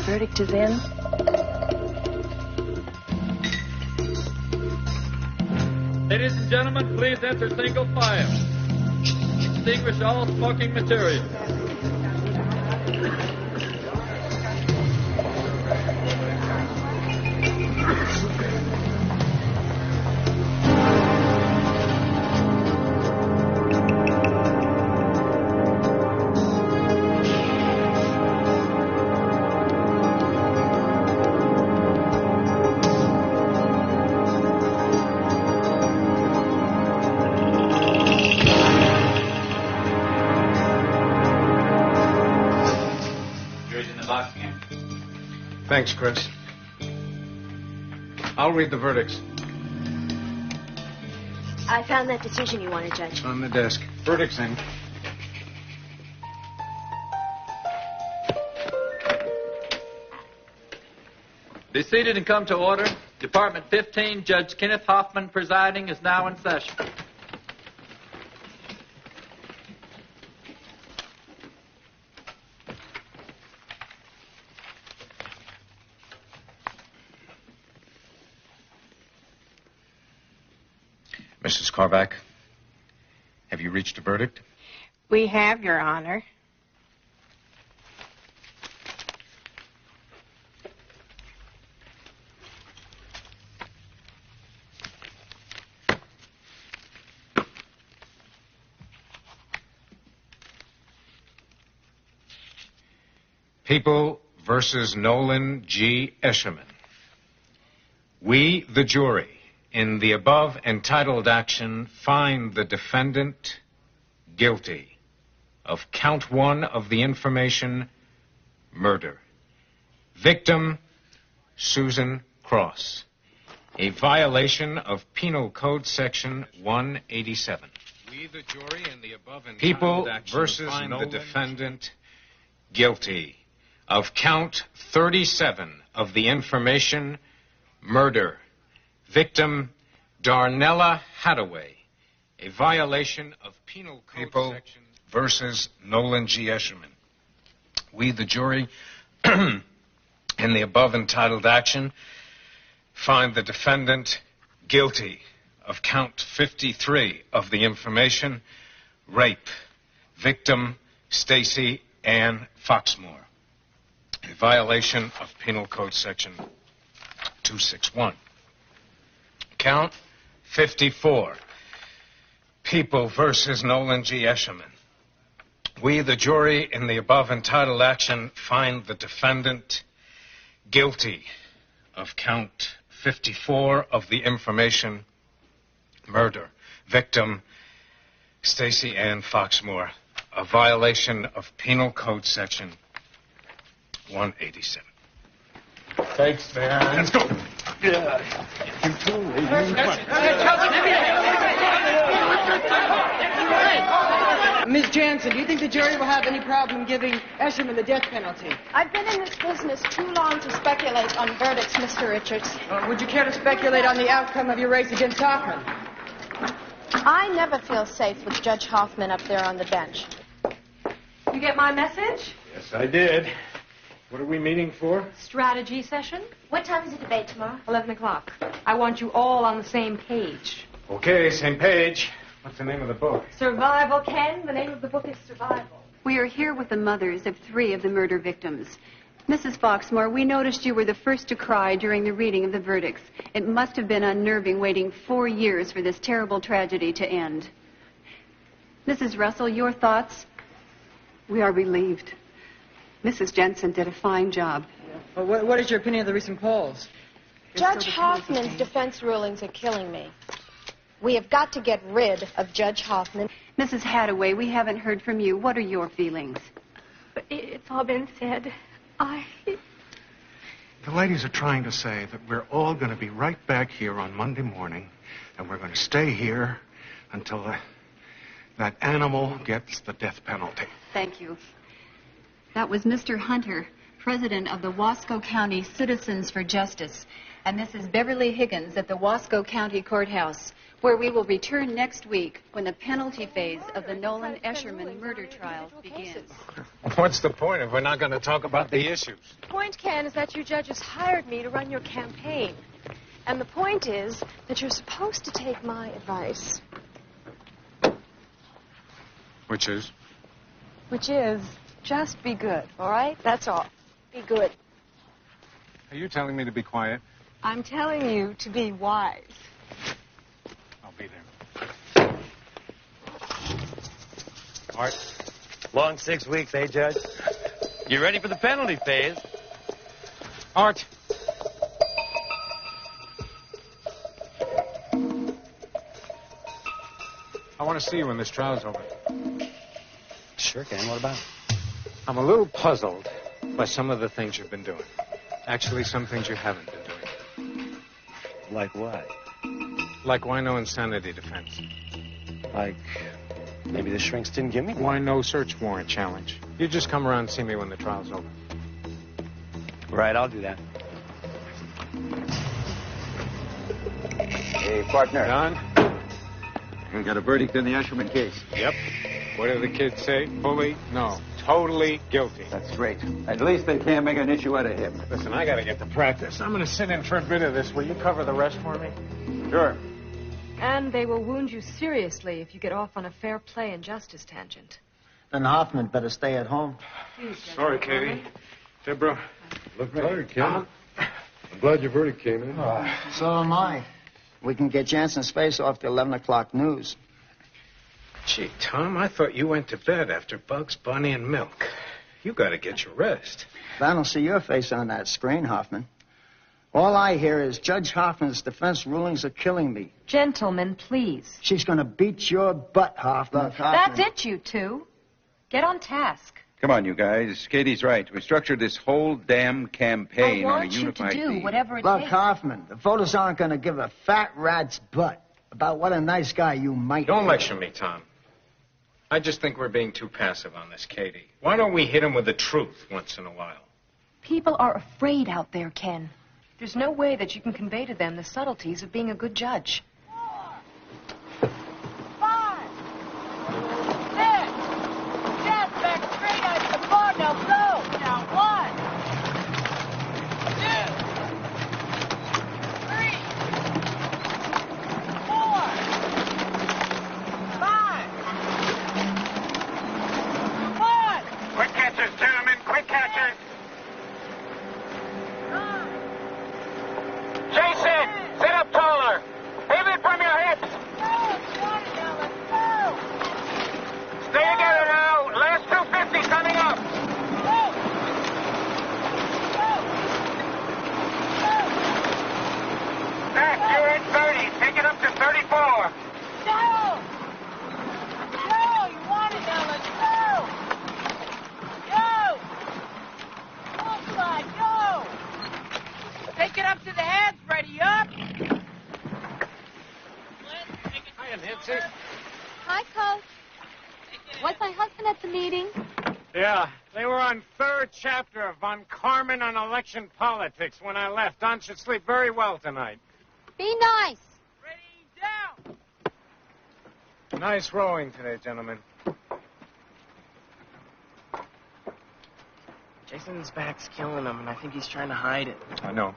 Verdict is in. Ladies and gentlemen, please enter single file. Extinguish all smoking material. Thanks, Chris. I'll read the verdicts. I found that decision you wanted, Judge. On the desk. Verdicts in. Be seated and come to order. Department 15, Judge Kenneth Hoffman presiding, is now in session. Mrs. Korvac, have you reached a verdict? We have, Your Honor. People versus Nolan G. Escherman. We, the jury, in the above entitled action, find the defendant guilty of count 1 of the information, murder. Victim, Susan Cross. A violation of Penal Code Section 187. We, the jury, in the above entitled People action, versus find Nolan the defendant guilty of count 37 of the information, murder. Victim, Darnella Hathaway. A violation of Penal Code People Section versus Nolan G. Escherman. We, the jury, in the above entitled action, find the defendant guilty of count 53 of the information, rape. Victim, Stacy Ann Foxmore. A violation of Penal Code Section 261. Count 54. People versus Nolan G. Escherman. We, the jury, in the above entitled action, find the defendant guilty of count 54 of the information, murder. Victim, Stacy Ann Foxmore. A violation of Penal Code Section 187. Thanks, man. Let's go. Yeah. You too, Miss Jansen, do you think the jury will have any problem giving Escherman the death penalty? I've been in this business too long to speculate on verdicts, Mr. Richards. Would you care to speculate on the outcome of your race against Hoffman? I never feel safe with Judge Hoffman up there on the bench. You get my message? Yes, I did. What are we meeting for? Strategy session? What time is the debate tomorrow? 11 o'clock. I want you all on the same page. Okay, same page. What's the name of the book? Survival, Ken. The name of the book is Survival. We are here with the mothers of 3 of the murder victims. Mrs. Foxmore, we noticed you were the first to cry during the reading of the verdicts. It must have been unnerving waiting 4 years for this terrible tragedy to end. Mrs. Russell, your thoughts? We are relieved. Mrs. Jensen did a fine job. Well, what is your opinion of the recent polls? Judge Hoffman's defense rulings are killing me. We have got to get rid of Judge Hoffman. Mrs. Hathaway, we haven't heard from you. What are your feelings? It's all been said. The ladies are trying to say that we're all going to be right back here on Monday morning, and we're going to stay here until that animal gets the death penalty. Thank you. That was Mr. Hunter, president of the Wasco County Citizens for Justice, and this is Beverly Higgins at the Wasco County Courthouse. where we will return next week when the penalty phase of the Nolan-Escherman murder trial begins. What's the point if we're not going to talk about the issues? The point, Ken, is that you judges hired me to run your campaign. And the point is that you're supposed to take my advice. Which is? Which is, just be good, all right? That's all. Be good. Are you telling me to be quiet? I'm telling you to be wise. I'll be there. Art? Long 6 weeks, eh, Judge? You ready for the penalty phase? Art! I want to see you when this trial's over. Sure, Ken. What about? I'm a little puzzled by some of the things you've been doing. Actually, some things you haven't been doing. Like what? Like why no insanity defense? Like maybe the shrinks didn't give me one? Why no search warrant challenge? You just come around and see me when the trial's over. Right, I'll do that. Hey, partner. Don? We got a verdict in the Escherman case. Yep. What do the kids say? Fully? No. Totally guilty. That's great. At least they can't make an issue out of him. Listen, I got to get to practice. I'm going to sit in for a bit of this. Will you cover the rest for me? Sure. And they will wound you seriously if you get off on a fair play and justice tangent. Then Hoffman better stay at home. Sorry, Katie. Deborah. Look tired, Ken. I'm glad your verdict came in. So am I. We can get Jansen's face off the 11 o'clock news. Gee, Tom, I thought you went to bed after Bugs Bunny and Milk. You got to get your rest. I don't see your face on that screen, Hoffman. All I hear is Judge Hoffman's defense rulings are killing me. Gentlemen, please. She's going to beat your butt, Hoffman. Look, Hoffman. That's it, you two. Get on task. Come on, you guys. Katie's right. We structured this whole damn campaign on a unified I want you to do theme. whatever it Look, takes. Hoffman, the voters aren't going to give a fat rat's butt about what a nice guy you might be. Don't lecture me, Tom. I just think we're being too passive on this, Katie. Why don't we hit him with the truth once in a while? People are afraid out there, Ken. There's no way that you can convey to them the subtleties of being a good judge. 4, 5, 6. Yes, back straight out to the floor. Now blow. Now 1, 2, 3, 4, 5. 1. Quick catchers, gentlemen. Quick catchers. Jason, sit up taller. Aim it from your hips. Stay together now. Last 250 coming up. Back, you're at 30. Take it up to 34. Go! Go! You want it now. Let's go! Go! Full slide. Go! Take it up to the heads. Ready up. Hiya, Nancy. Hi, Coach. Was my husband at the meeting? Yeah, they were on 3rd chapter of Von Karman on election politics when I left. Don should sleep very well tonight. Be nice. Ready, down. Nice rowing today, gentlemen. Jason's back's killing him, and I think he's trying to hide it. I know.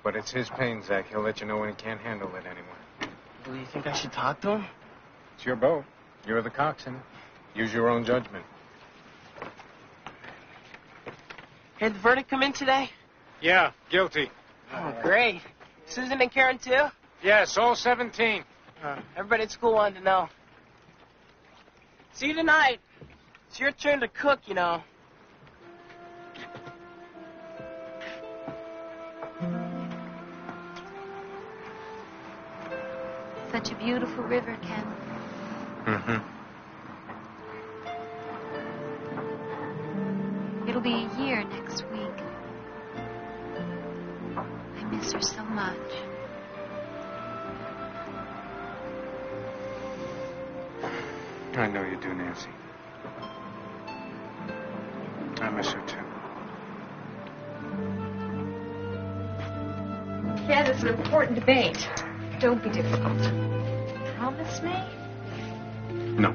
But it's his pain, Zach. He'll let you know when he can't handle it anymore. Do you think I should talk to him? It's your boat. You're the coxswain. Use your own judgment. Hey, did the verdict come in today? Yeah, guilty. Oh, great. Susan and Karen, too? Yes, all 17. Everybody at school wanted to know. See you tonight. It's your turn to cook, you know. Such a beautiful river, Ken. Mm-hmm. It'll be a year next week. I miss her so much. I know you do, Nancy. I miss her, too. Ken, it's an important debate. Don't be difficult. promise me? No.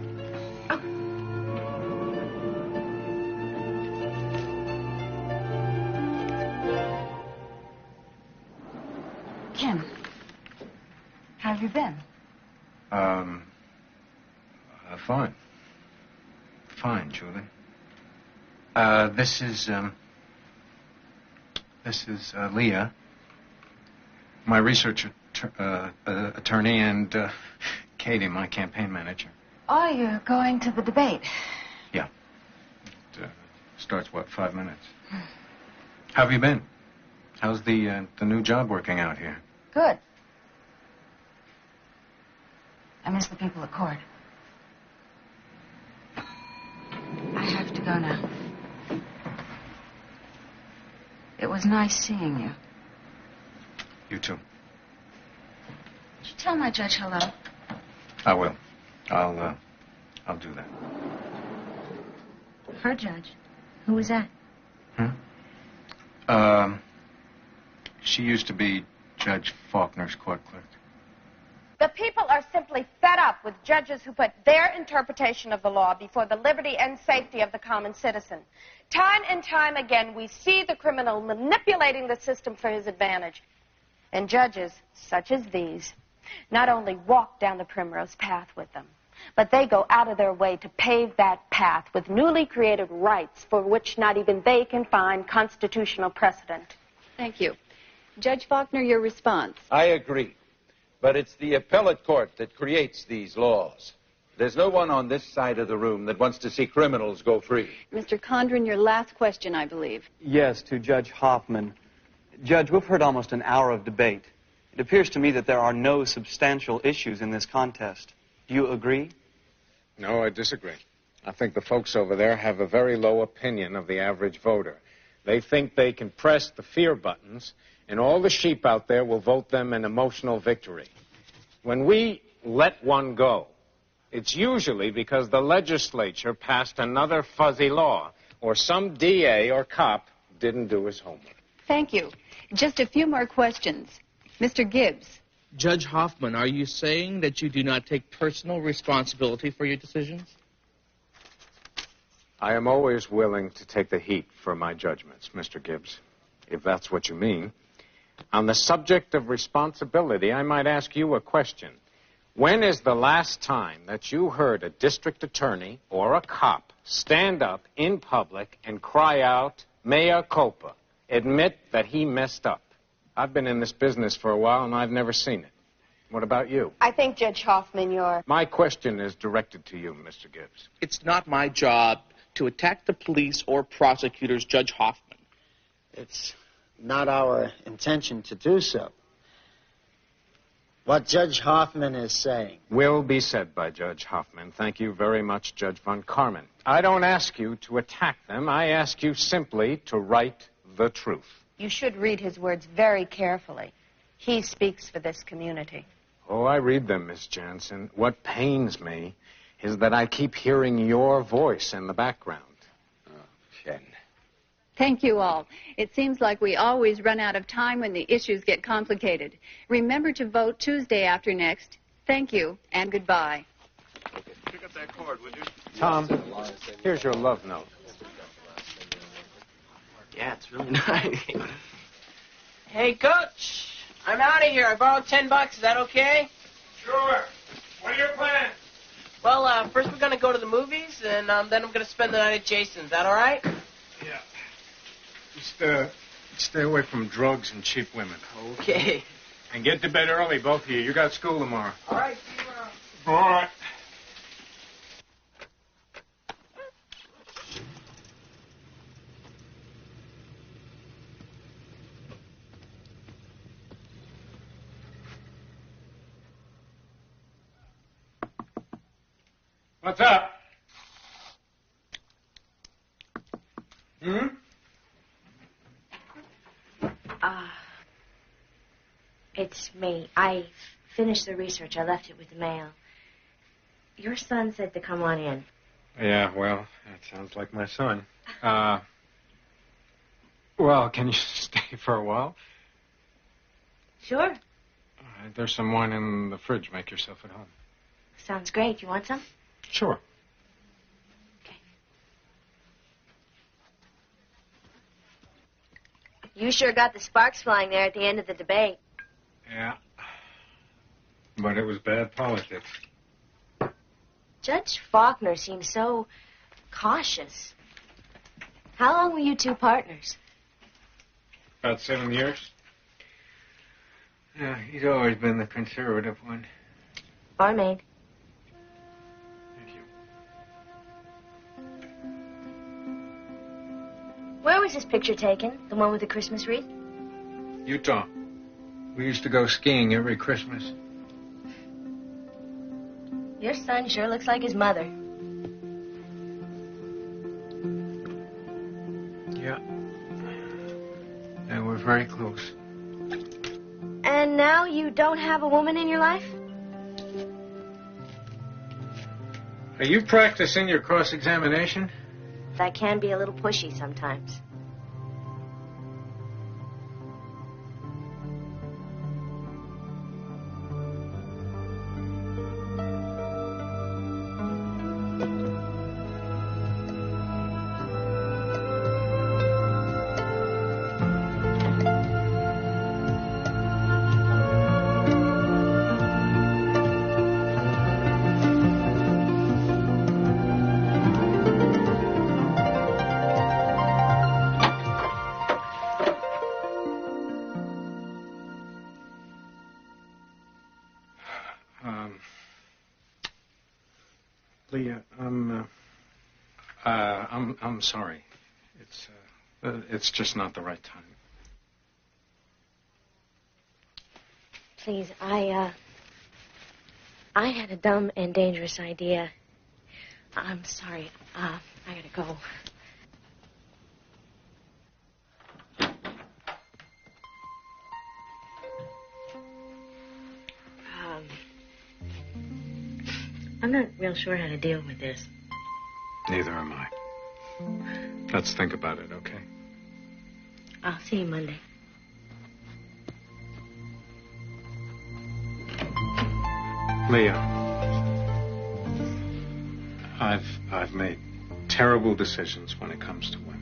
Kim, how have you been? Fine. Fine, Julie. This is Leah, my research attorney, and Katie, my campaign manager. Oh, you're going to the debate. Yeah. It starts, 5 minutes? How have you been? How's the new job working out here? Good. I miss the people at court. I have to go now. It was nice seeing you. You too. Would you tell my judge hello? I will. I'll do that. Her judge? Who was that? She used to be Judge Faulkner's court clerk. The people are simply fed up with judges who put their interpretation of the law before the liberty and safety of the common citizen. Time and time again, we see the criminal manipulating the system for his advantage. And judges, such as these, not only walk down the primrose path with them, but they go out of their way to pave that path with newly created rights for which not even they can find constitutional precedent. Thank you. Judge Faulkner, your response. I agree. But it's the appellate court that creates these laws. There's no one on this side of the room that wants to see criminals go free. Mr. Condren, your last question, I believe. Yes, to Judge Hoffman. Judge, we've heard almost an hour of debate. It appears to me that there are no substantial issues in this contest. Do you agree? No, I disagree. I think the folks over there have a very low opinion of the average voter. They think they can press the fear buttons, and all the sheep out there will vote them an emotional victory. When we let one go, it's usually because the legislature passed another fuzzy law, or some DA or cop didn't do his homework. Thank you. Just a few more questions. Mr. Gibbs. Judge Hoffman, are you saying that you do not take personal responsibility for your decisions? I am always willing to take the heat for my judgments, Mr. Gibbs, if that's what you mean. On the subject of responsibility, I might ask you a question. When is the last time that you heard a district attorney or a cop stand up in public and cry out, mea culpa, admit that he messed up? I've been in this business for a while, and I've never seen it. What about you? I think, Judge Hoffman, you're... My question is directed to you, Mr. Gibbs. It's not my job to attack the police or prosecutors, Judge Hoffman. It's not our intention to do so. What Judge Hoffman is saying will be said by Judge Hoffman. Thank you very much, Judge von Karman. I don't ask you to attack them. I ask you simply to write the truth. You should read his words very carefully. He speaks for this community. Oh, I read them, Miss Jansen. What pains me is that I keep hearing your voice in the background. Oh, Jen. Thank you all. It seems like we always run out of time when the issues get complicated. Remember to vote Tuesday after next. Thank you, and goodbye. Okay, pick up that cord, would you? Tom, here's your love note. Yeah, it's really nice. Hey, Coach, I'm out of here. I borrowed $10. Is that okay? Sure. What are your plans? Well, first we're going to go to the movies, and then I'm going to spend the night at Jason's. Is that all right? Yeah. Just stay away from drugs and cheap women. Okay. And get to bed early, both of you. You got school tomorrow. All right, see you around. All right. What's up? It's me. I finished the research. I left it with the mail. Your son said to come on in. Yeah, well, that sounds like my son. Well, can you stay for a while? Sure. All right, there's some wine in the fridge. Make yourself at home. Sounds great. You want some? Sure. You sure got the sparks flying there at the end of the debate. Yeah. But it was bad politics. Judge Faulkner seems so cautious. How long were you two partners? About 7 years. Yeah, he's always been the conservative one. Barmaid. Thank you. Where was this picture taken? The one with the Christmas wreath? Utah. We used to go skiing every Christmas. Your son sure looks like his mother. Yeah. And we're very close. And now you don't have a woman in your life? Are you practicing your cross-examination? That can be a little pushy sometimes. Leah, I'm sorry. It's just not the right time. Please, I had a dumb and dangerous idea. I'm sorry. I gotta go. I'm not real sure how to deal with this. Neither am I. Let's think about it, okay? I'll see you Monday. Leah, I've made terrible decisions when it comes to women.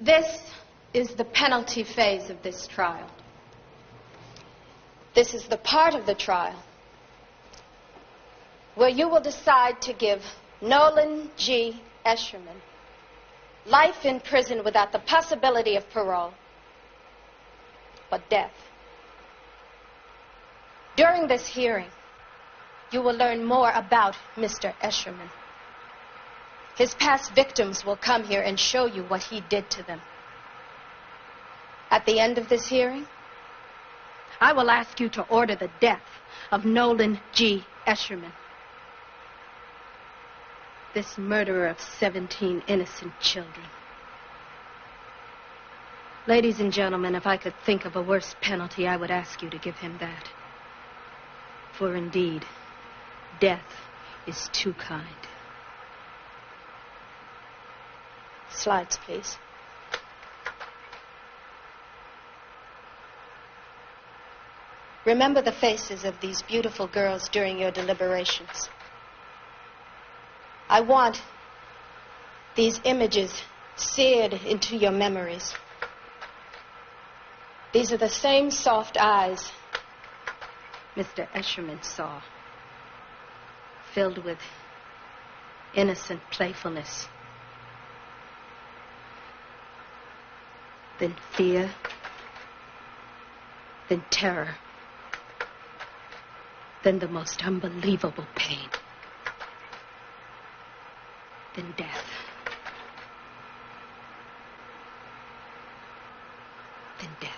This is the penalty phase of this trial. This is the part of the trial where you will decide to give Nolan G. Escherman life in prison without the possibility of parole or death. During this hearing, you will learn more about Mr. Escherman. His past victims will come here and show you what he did to them. At the end of this hearing, I will ask you to order the death of Nolan G. Escherman, this murderer of 17 innocent children. Ladies and gentlemen, if I could think of a worse penalty, I would ask you to give him that. For indeed, death is too kind. Slides, please. Remember the faces of these beautiful girls during your deliberations. I want these images seared into your memories. These are the same soft eyes Mr. Escherman saw, filled with innocent playfulness. Then fear, then terror, then the most unbelievable pain, then death, then death.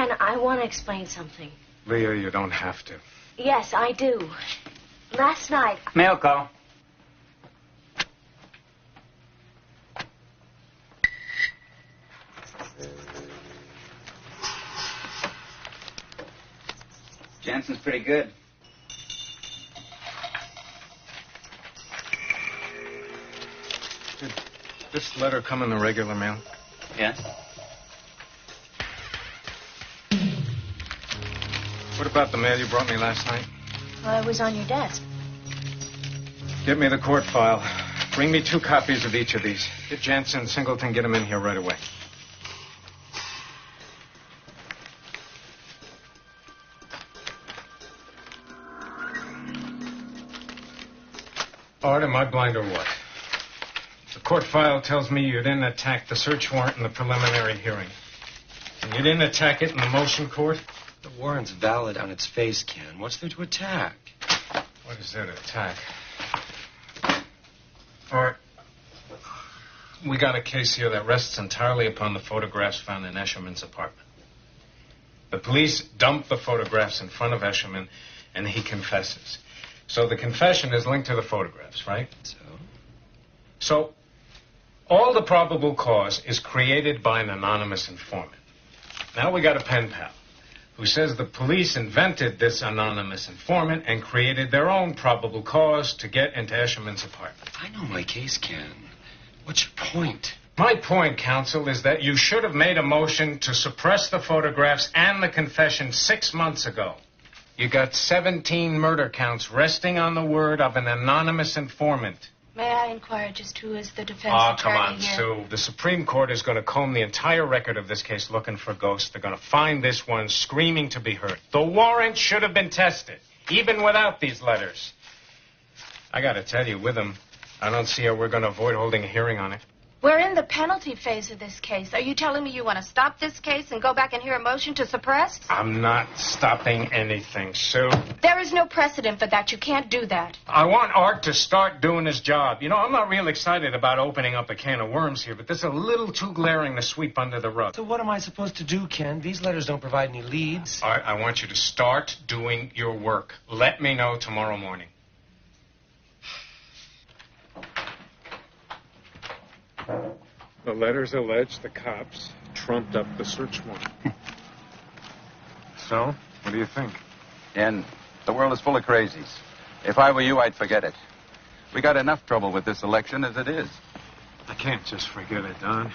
Ken, I want to explain something. Leah, you don't have to. Yes, I do. Last night... Mail call. Jensen's pretty good. Did this letter come in the regular mail? Yes. What about the mail you brought me last night? Well, it was on your desk. Give me the court file. Bring me 2 copies of each of these. Get Jansen and Singleton, get them in here right away. Art, am I blind or what? The court file tells me you didn't attack the search warrant in the preliminary hearing. And you didn't attack it in the motion court? The warrant's valid on its face, Ken. What's there to attack? What is there to attack? Art, we got a case here that rests entirely upon the photographs found in Eshelman's apartment. The police dumped the photographs in front of Eshelman, and he confesses. So the confession is linked to the photographs, right? So, all the probable cause is created by an anonymous informant. Now we got a pen pal who says the police invented this anonymous informant and created their own probable cause to get into Eshelman's apartment. I know my case, Ken. What's your point? My point, counsel, is that you should have made a motion to suppress the photographs and the confession 6 months ago. You got 17 murder counts resting on the word of an anonymous informant. May I inquire just who is the defense Oh, attorney come on, here? Sue. The Supreme Court is going to comb the entire record of this case looking for ghosts. They're going to find this one screaming to be heard. The warrant should have been tested, even without these letters. I got to tell you, with them, I don't see how we're going to avoid holding a hearing on it. We're in the penalty phase of this case. Are you telling me you want to stop this case and go back and hear a motion to suppress? I'm not stopping anything, Sue. There is no precedent for that. You can't do that. I want Art to start doing his job. You know, I'm not real excited about opening up a can of worms here, but this is a little too glaring to sweep under the rug. So what am I supposed to do, Ken? These letters don't provide any leads. Art, I want you to start doing your work. Let me know tomorrow morning. The letters allege the cops trumped up the search warrant. So, what do you think? Ken, the world is full of crazies. If I were you, I'd forget it. We got enough trouble with this election as it is. I can't just forget it, Don.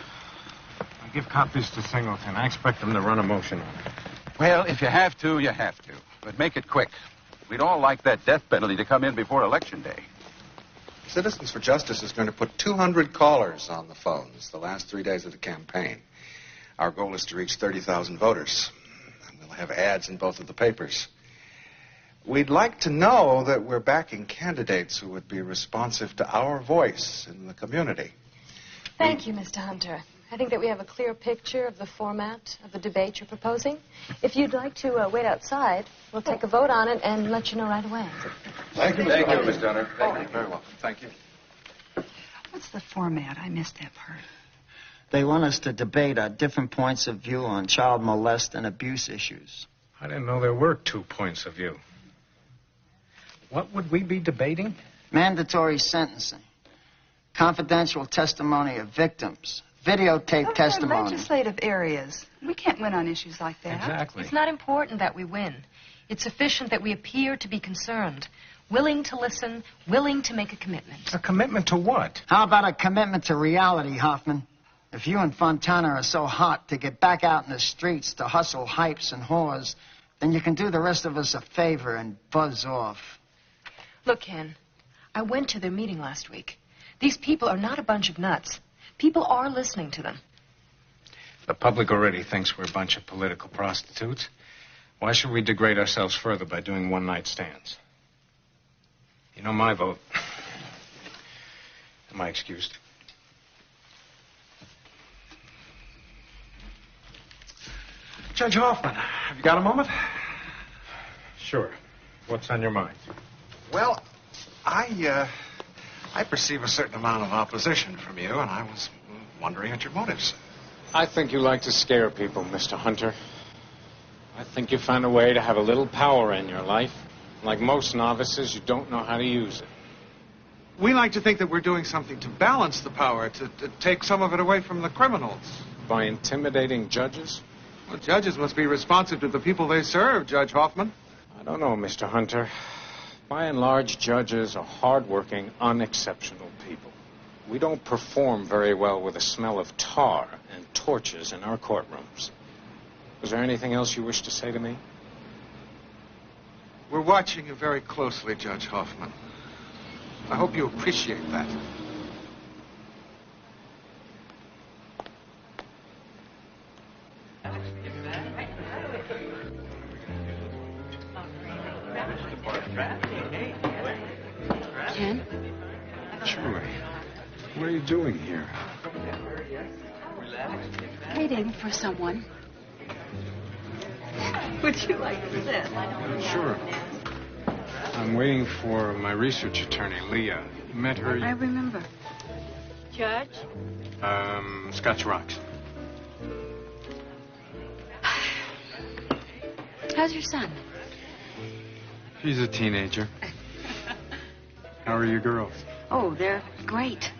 I give copies to Singleton. I expect him to run a motion on it. Well, if you have to, you have to. But make it quick. We'd all like that death penalty to come in before Election Day. Citizens for Justice is going to put 200 callers on the phones the last 3 days of the campaign. Our goal is to reach 30,000 voters. And we'll have ads in both of the papers. We'd like to know that we're backing candidates who would be responsive to our voice in the community. Thank you, Mr. Hunter. I think that we have a clear picture of the format of the debate you're proposing. If you'd like to wait outside, we'll take a vote on it and let you know right away. Thank you, Thank you, Mr. Hunter. Thank you. Very welcome. Thank you. What's the format? I missed that part. They want us to debate our different points of view on child molest and abuse issues. I didn't know there were 2 points of view. What would we be debating? Mandatory sentencing, confidential testimony of victims, videotape testimony. Legislative areas. We can't win on issues like that. Exactly. It's not important that we win. It's sufficient that we appear to be concerned, willing to listen, willing to make a commitment. A commitment to what? How about a commitment to reality, Hoffman? If you and Fontana are so hot to get back out in the streets to hustle hypes and whores, then you can do the rest of us a favor and buzz off. Look, Ken, I went to their meeting last week. These people are not a bunch of nuts. People are listening to them. The public already thinks we're a bunch of political prostitutes. Why should we degrade ourselves further by doing one-night stands? You know my vote. Am I excused? Judge Hoffman, have you got a moment? Sure. What's on your mind? Well, I perceive a certain amount of opposition from you, and I was wondering at your motives. I think you like to scare people, Mr. Hunter. I think you found a way to have a little power in your life. Like most novices, you don't know how to use it. We like to think that we're doing something to balance the power, to take some of it away from the criminals. By intimidating judges? Well, judges must be responsive to the people they serve, Judge Hoffman. I don't know, Mr. Hunter. By and large, judges are hardworking, unexceptional people. We don't perform very well with the smell of tar and torches in our courtrooms. Was there anything else you wish to say to me? We're watching you very closely, Judge Hoffman. I hope you appreciate that. Ken? Julie, what are you doing here? Waiting for someone. Would you like to sit? Sure. I'm waiting for my research attorney, Leah. You met her? I remember. Judge? Scotch Rocks. How's your son? She's a teenager. How are your girls? Oh, they're great.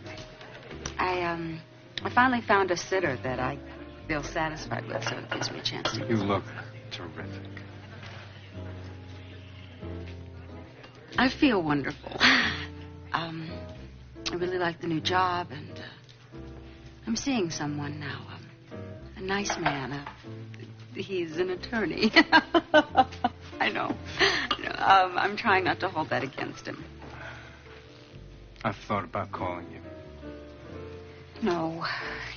I finally found a sitter that I feel satisfied with, so it gives me a chance to... You look terrific. I feel wonderful. I really like the new job, and I'm seeing someone now. A nice man. He's an attorney. I know. I'm trying not to hold that against him. I've thought about calling you. No,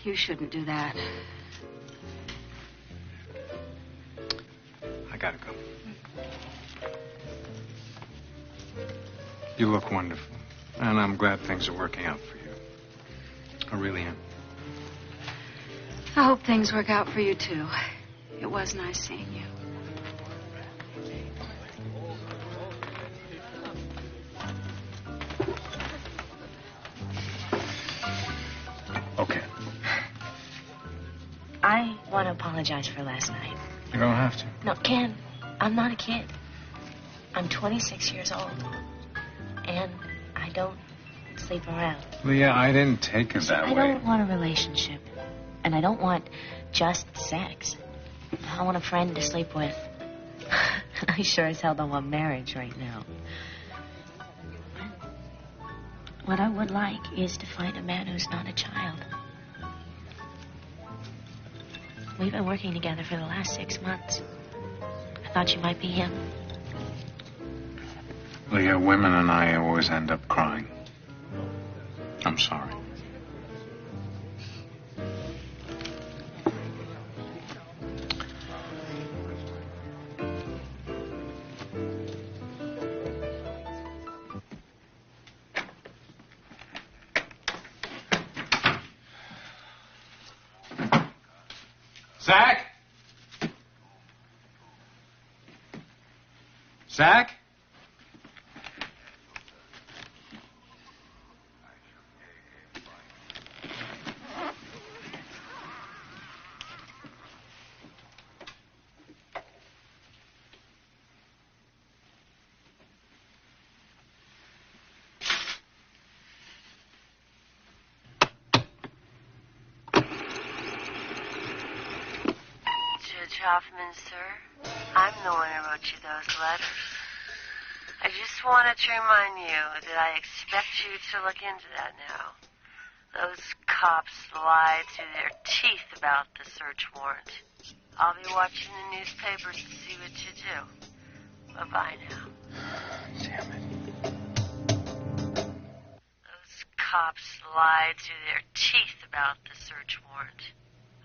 you shouldn't do that. I gotta go. You look wonderful, and I'm glad things are working out for you. I really am. I hope things work out for you, too. It was nice seeing you. Okay. I want to apologize for last night. You don't have to. No, Ken, I'm not a kid. I'm 26 years old. And I don't sleep around. Leah, I didn't take it that way. I don't want a relationship. And I don't want just sex. I want a friend to sleep with. I sure as hell don't want marriage right now. What I would like is to find a man who's not a child. We've been working together for the last 6 months. I thought you might be him. Leah, women and I always end up crying. I'm sorry. Zach? Zach? Hoffman, sir. I'm the one who wrote you those letters. I just wanted to remind you that I expect you to look into that now. Those cops lied through their teeth about the search warrant. I'll be watching the newspapers to see what you do. Bye-bye now. Damn it. Those cops lied through their teeth about the search warrant.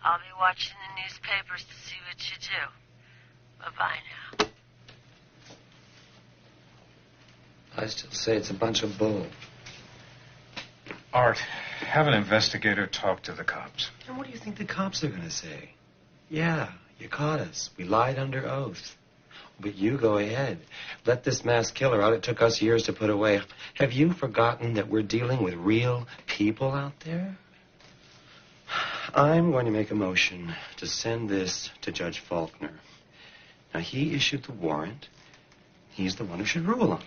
I'll be watching the newspapers to see what you do. Bye-bye now. I still say it's a bunch of bull. Art, have an investigator talk to the cops. And what do you think the cops are going to say? Yeah, you caught us. We lied under oath. But you go ahead. Let this mass killer out it took us years to put away. Have you forgotten that we're dealing with real people out there? I'm going to make a motion to send this to Judge Faulkner. Now, he issued the warrant. He's the one who should rule on it.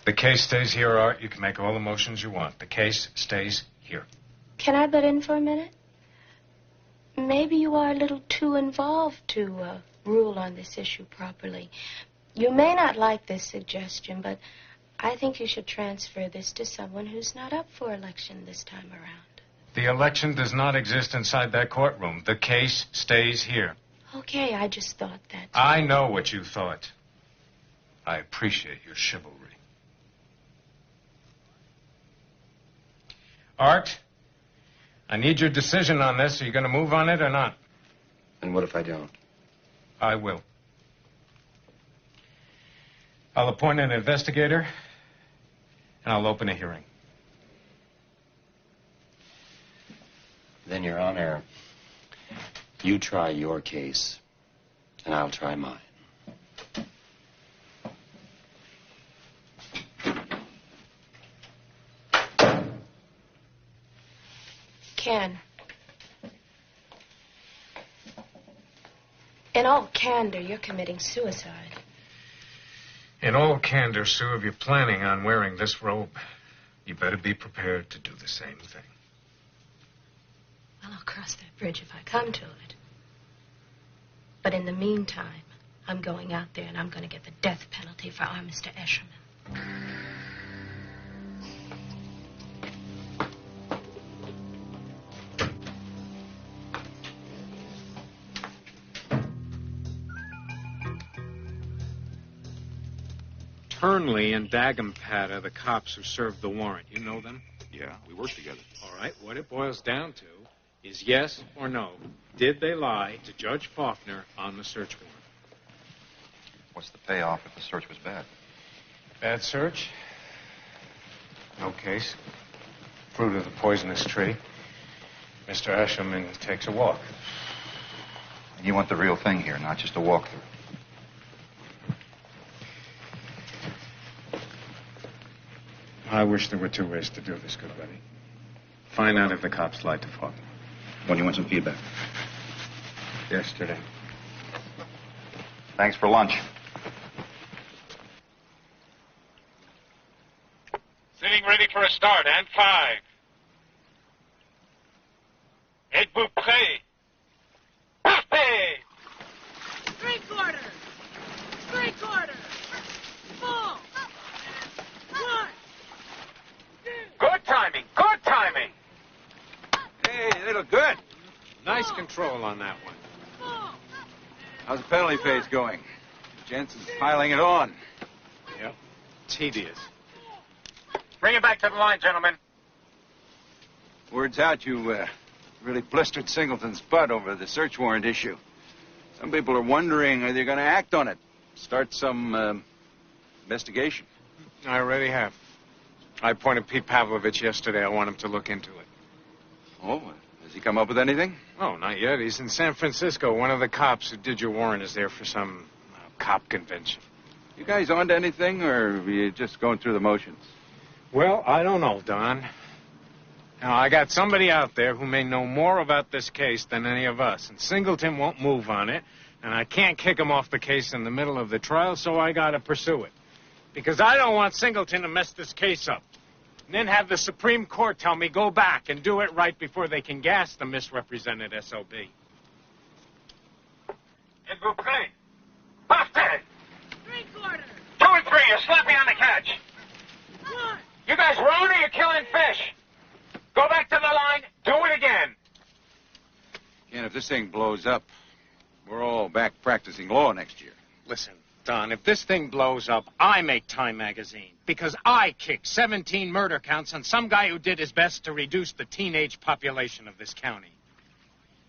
The case stays here, Art. You can make all the motions you want. The case stays here. Can I butt in for a minute? Maybe you are a little too involved to rule on this issue properly. You may not like this suggestion, but I think you should transfer this to someone who's not up for election this time around. The election does not exist inside that courtroom. The case stays here. Okay, I just thought that. I know what you thought. I appreciate your chivalry. Art, I need your decision on this. Are you going to move on it or not? And what if I don't? I will. I'll appoint an investigator, and I'll open a hearing. Then, Your Honor, you try your case, and I'll try mine. Ken, in all candor, you're committing suicide. In all candor, Sue, if you're planning on wearing this robe, you better be prepared to do the same thing. Well, I'll cross that bridge if I come to it. But in the meantime, I'm going out there and I'm going to get the death penalty for our Mr. Escherman. Turnley and Dagumpata are the cops who served the warrant. You know them? Yeah, we work together. All right, what it boils down to is yes or no. Did they lie to Judge Faulkner on the search warrant? What's the payoff if the search was bad? Bad search? No case. Fruit of the poisonous tree. Mr. Escherman takes a walk. And you want the real thing here, not just a walkthrough. I wish there were two ways to do this, good buddy. Find out if the cops lied to Faulkner. When you want some feedback? Yesterday. Thanks for lunch. Sitting ready for a start, and 5. Êtes-vous prêt? Parfait! 3/4. 3/4. 4. 1. Good timing, good timing. Hey, they look good. Nice control on that one. How's the penalty phase going? Jensen's piling it on. Yep. Tedious. Bring it back to the line, gentlemen. Word's out you really blistered Singleton's butt over the search warrant issue. Some people are wondering are they going to act on it, start some investigation. I already have. I appointed Pete Pavlovich yesterday. I want him to look into it. Oh, has he come up with anything? Oh, not yet. He's in San Francisco. One of the cops who did your warrant is there for some cop convention. You guys on to anything, or are you just going through the motions? Well, I don't know, Don. Now, I got somebody out there who may know more about this case than any of us, and Singleton won't move on it, and I can't kick him off the case in the middle of the trial, so I got to pursue it. Because I don't want Singleton to mess this case up. And then have the Supreme Court tell me go back and do it right before they can gas the misrepresented SOB. Êtes-vous prêt? Parfait! 3/4. 2 and 3, you slap me on the catch. 1. You guys rowing or you killing fish? Go back to the line, do it again. And if this thing blows up, we're all back practicing law next year. Listen, Don, if this thing blows up, I make Time magazine. Because I kicked 17 murder counts on some guy who did his best to reduce the teenage population of this county.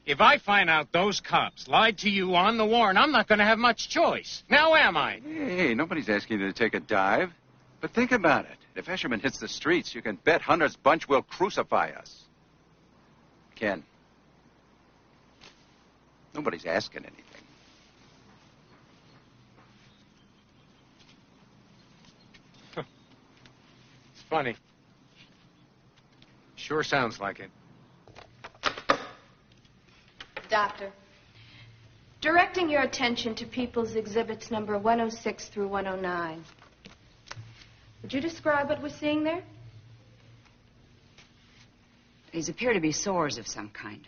If I find out those cops lied to you on the warrant, I'm not going to have much choice. Now am I? Hey, nobody's asking you to take a dive. But think about it. If Escherman hits the streets, you can bet Hunter's bunch will crucify us. Ken, nobody's asking anything. It's funny. Sure sounds like it. Doctor, Directing your attention to People's Exhibits number 106 through 109. Would you describe what we're seeing there? These appear to be sores of some kind.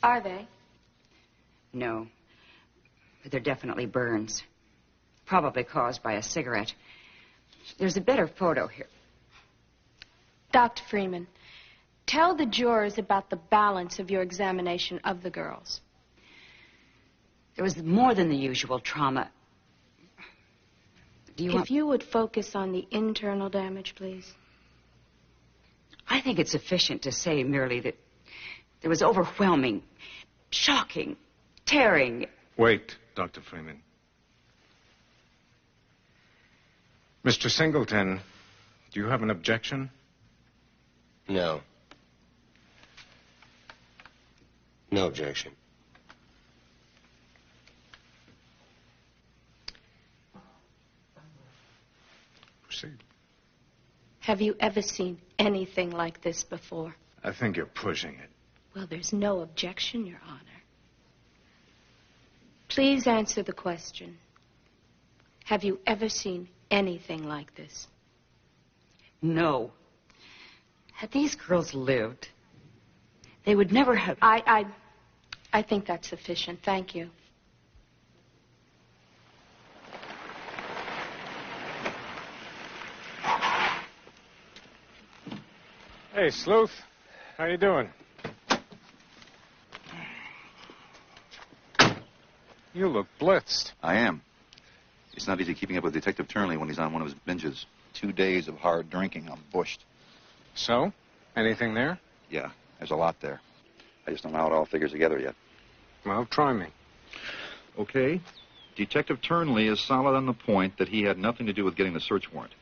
Are they? No. But they're definitely burns. Probably caused by a cigarette. There's a better photo here. Dr. Freeman, tell the jurors about the balance of your examination of the girls. There was more than the usual trauma. If you would focus on the internal damage, please. I think it's sufficient to say merely that there was overwhelming, shocking, tearing. Wait, Dr. Freeman. Mr. Singleton, do you have an objection? No. No objection. Proceed. Have you ever seen anything like this before? I think you're pushing it. Well, there's no objection, Your Honor. Please answer the question. Have you ever seen anything like this? No. Had these girls lived, they would never have... I think that's sufficient. Thank you. Hey, Sleuth. How you doing? You look blitzed. I am. It's not easy keeping up with Detective Turnley when he's on one of his binges. 2 days of hard drinking. I'm bushed. So? Anything there? Yeah, there's a lot there. I just don't know how it all figures together yet. Well, try me. Okay. Detective Turnley is solid on the point that he had nothing to do with getting the search warrant.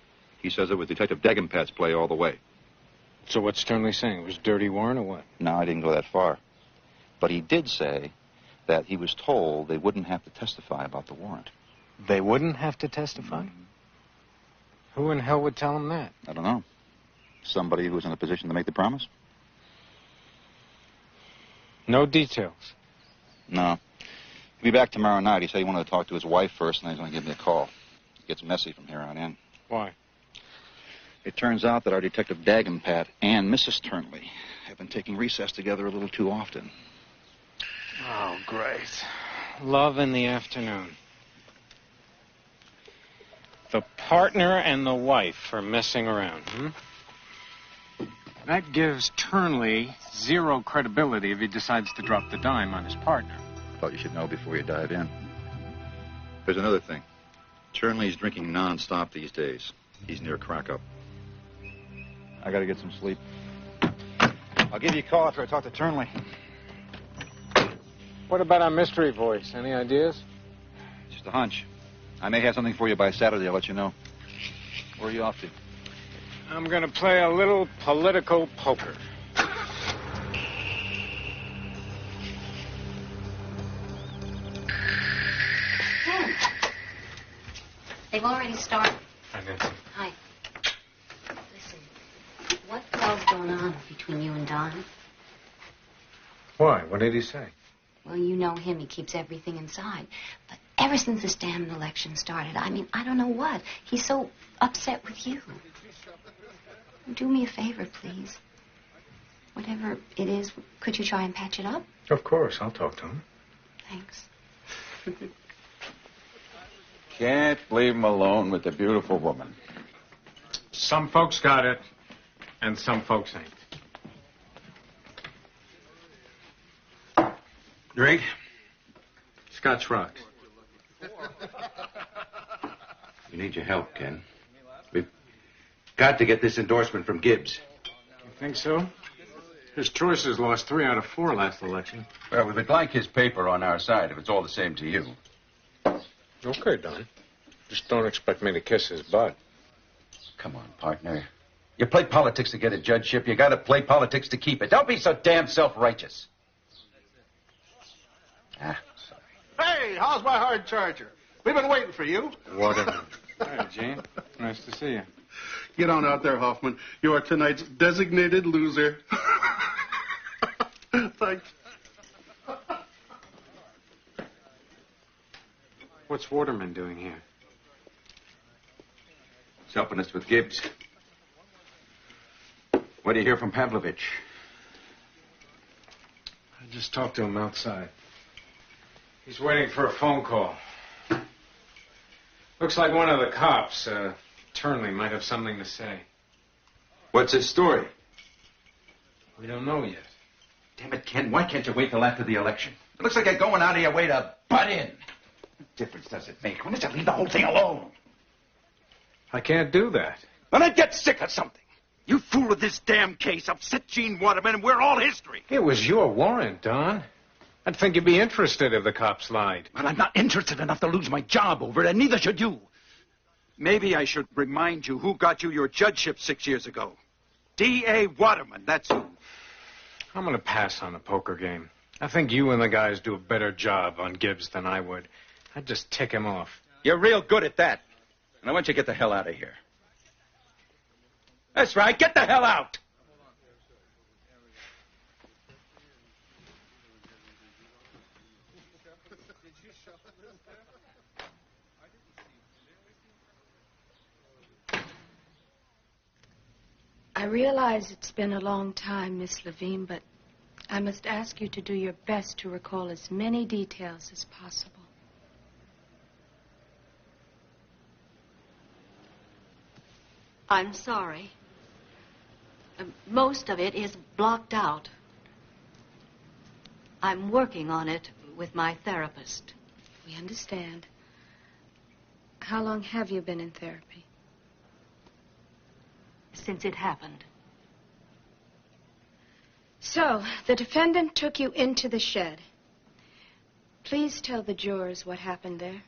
He says it was Detective Dagenpat's play all the way. So what's Turnley saying? It was dirty warrant or what? No, I didn't go that far. But he did say that he was told they wouldn't have to testify about the warrant. They wouldn't have to testify? Mm-hmm. Who in hell would tell him that? I don't know. Somebody who was in a position to make the promise? No details? No. He'll be back tomorrow night. He said he wanted to talk to his wife first, and then he's going to give me a call. It gets messy from here on in. Why? It turns out that our Detective Dagenpat and Mrs. Turnley have been taking recess together a little too often. Oh, great. Love in the afternoon. The partner and the wife are messing around, That gives Turnley zero credibility if he decides to drop the dime on his partner. Thought you should know before you dive in. There's another thing. Turnley's drinking nonstop these days. He's near crack-up. I gotta get some sleep. I'll give you a call after I talk to Turnley. What about our mystery voice? Any ideas? Just a hunch. I may have something for you by Saturday. I'll let you know. Where are you off to? I'm going to play a little political poker. They've already started. Hi, Nancy. Hi. Listen, what the hell's going on between you and Don? Why? What did he say? Well, you know him. He keeps everything inside. But ever since this damn election started, I don't know what. He's so upset with you. Do me a favor, please. Whatever it is, could you try and patch it up? Of course. I'll talk to him. Thanks. Can't leave him alone with the beautiful woman. Some folks got it, and some folks ain't. Drink? Scotch rocks. We need your help, Ken. We've got to get this endorsement from Gibbs. You think so? His choices lost 3 out of 4 last election. Well, we would like his paper on our side if it's all the same to you. Okay, Don. Just don't expect me to kiss his butt. Come on, partner. You play politics to get a judgeship. You got to play politics to keep it. Don't be so damn self-righteous. Hey, how's my hard charger? We've been waiting for you. Whatever. Hi, Gene. Nice to see you. Get on out there, Hoffman. You are tonight's designated loser. Thanks. What's Waterman doing here? He's helping us with Gibbs. What do you hear from Pavlovich? I just talked to him outside. He's waiting for a phone call. Looks like one of the cops, Turnley, might have something to say. What's his story? We don't know yet. Damn it, Ken, why can't you wait till after the election? It looks like you're going out of your way to butt in. What difference does it make? Why don't you leave the whole thing alone? I can't do that. Then I'd get sick of something. You fool with this damn case, upset Gene Waterman, and we're all history. It was your warrant, Don. I'd think you'd be interested if the cops lied. Well, I'm not interested enough to lose my job over it, and neither should you. Maybe I should remind you who got you your judgeship 6 years ago. D.A. Waterman, that's who. I'm going to pass on the poker game. I think you and the guys do a better job on Gibbs than I would. I'd just tick him off. You're real good at that. And I want you to get the hell out of here. That's right, get the hell out! I realize it's been a long time, Miss Levine, but I must ask you to do your best to recall as many details as possible. I'm sorry. Most of it is blocked out. I'm working on it with my therapist. We understand. How long have you been in therapy? Since it happened. So, the defendant took you into the shed. Please tell the jurors what happened there.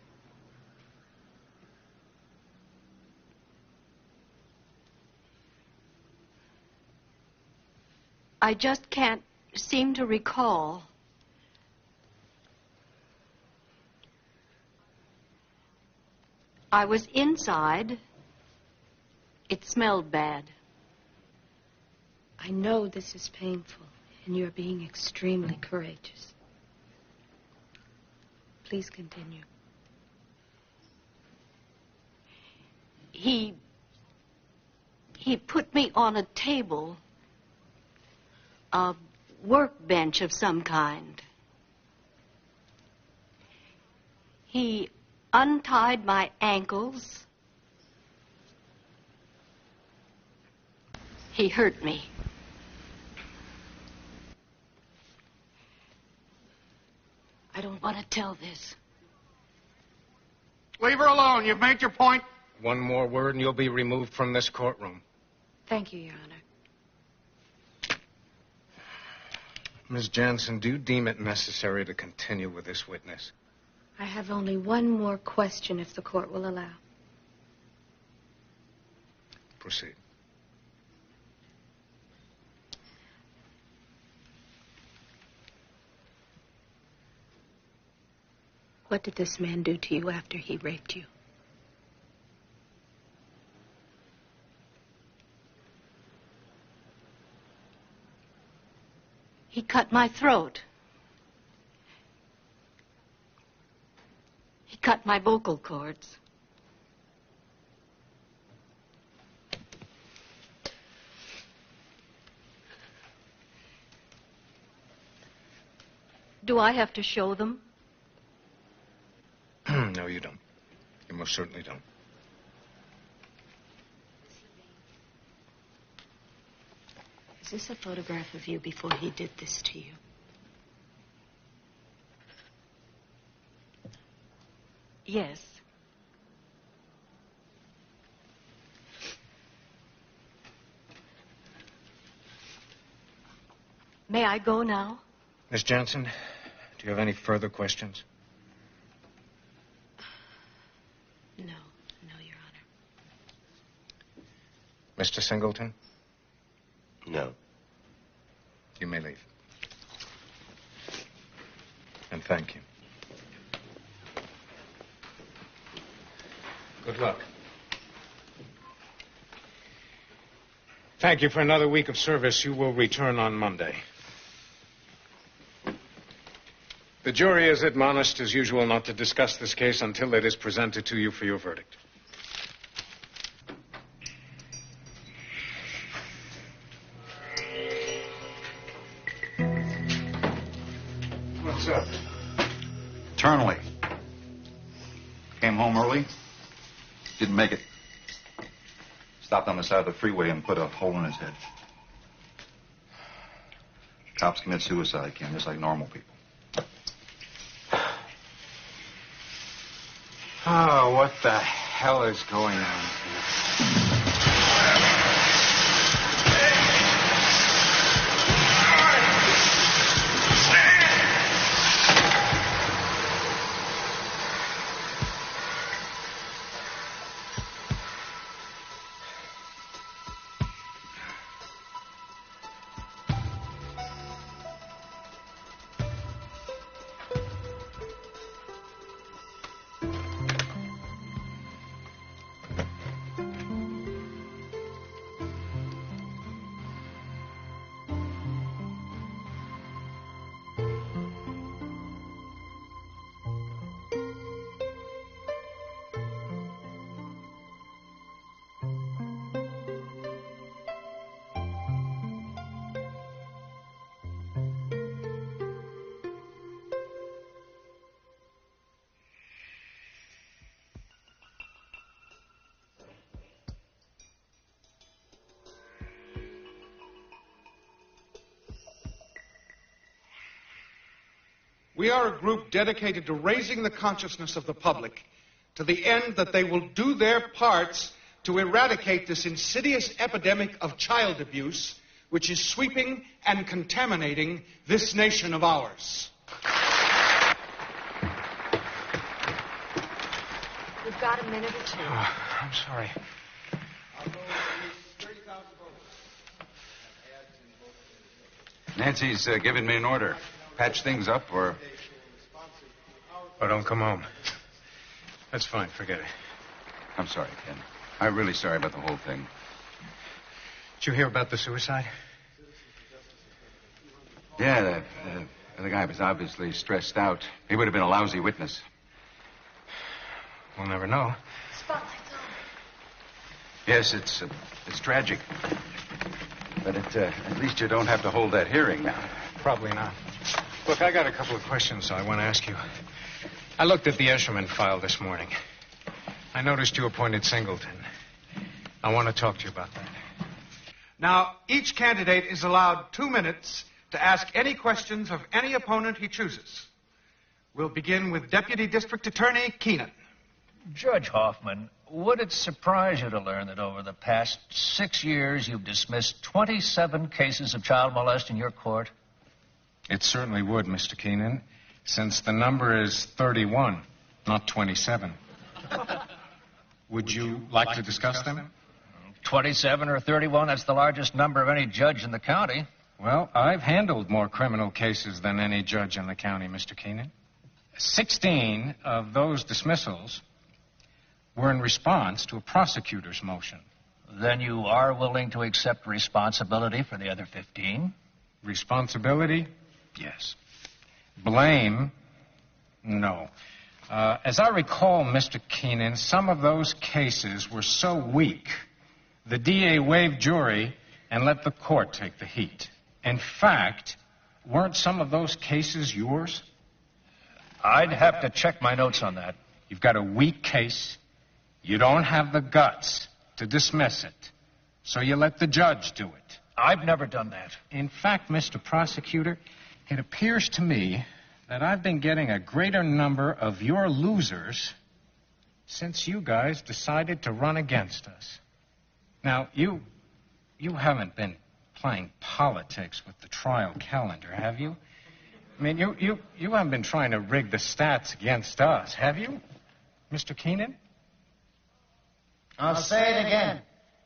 I just can't seem to recall. I was inside. It smelled bad. I know this is painful, and you're being extremely courageous. Please continue. He put me on a table, a workbench of some kind. He untied my ankles. He hurt me. I don't want to tell this. Leave her alone. You've made your point. One more word and you'll be removed from this courtroom. Thank you, Your Honor. Miss Jansen, do you deem it necessary to continue with this witness? I have only one more question, if the court will allow. Proceed. What did this man do to you after he raped you? He cut my throat. He cut my vocal cords. Do I have to show them? No, you don't. You most certainly don't. Is this a photograph of you before he did this to you? Yes. May I go now? Miss Jansen, do you have any further questions? No, Your Honor. Mr. Singleton? No. You may leave. And thank you. Good luck. Thank you for another week of service. You will return on Monday. The jury is admonished, as usual, not to discuss this case until it is presented to you for your verdict. What's up? Eternally. Came home early. Didn't make it. Stopped on the side of the freeway and put a hole in his head. Cops commit suicide, Ken, just like normal people. Oh, what the hell is going on here? We are a group dedicated to raising the consciousness of the public to the end that they will do their parts to eradicate this insidious epidemic of child abuse which is sweeping and contaminating this nation of ours. We've got a minute or two. Oh, I'm sorry. Nancy's given me an order. Patch things up or... Oh, don't come home. That's fine. Forget it. I'm sorry, Ken. I'm really sorry about the whole thing. Did you hear about the suicide? Yeah, the guy was obviously stressed out. He would have been a lousy witness. We'll never know. Spotlight's on. Yes, it's tragic. But at least you don't have to hold that hearing now. Probably not. Look, I got a couple of questions I want to ask you. I looked at the Escherman file this morning. I noticed you appointed Singleton. I want to talk to you about that. Now, each candidate is allowed 2 minutes to ask any questions of any opponent he chooses. We'll begin with Deputy District Attorney Keenan. Judge Hoffman, would it surprise you to learn that over the past 6 years you've dismissed 27 cases of child molest in your court? It certainly would, Mr. Keenan, since the number is 31, not 27. Would you like to discuss them? 27 or 31, that's the largest number of any judge in the county. Well, I've handled more criminal cases than any judge in the county, Mr. Keenan. 16 of those dismissals were in response to a prosecutor's motion. Then you are willing to accept responsibility for the other 15? Responsibility? Yes. Blame? No. As I recall, Mr. Keenan, some of those cases were so weak, the DA waived jury and let the court take the heat. In fact, weren't some of those cases yours? I'd have to check my notes on that. You've got a weak case. You don't have the guts to dismiss it. So you let the judge do it. I've never done that. In fact, Mr. Prosecutor, it appears to me that I've been getting a greater number of your losers since you guys decided to run against us. Now, you haven't been playing politics with the trial calendar, have you? I mean, you haven't been trying to rig the stats against us, have you, Mr. Keenan? I'll say it again.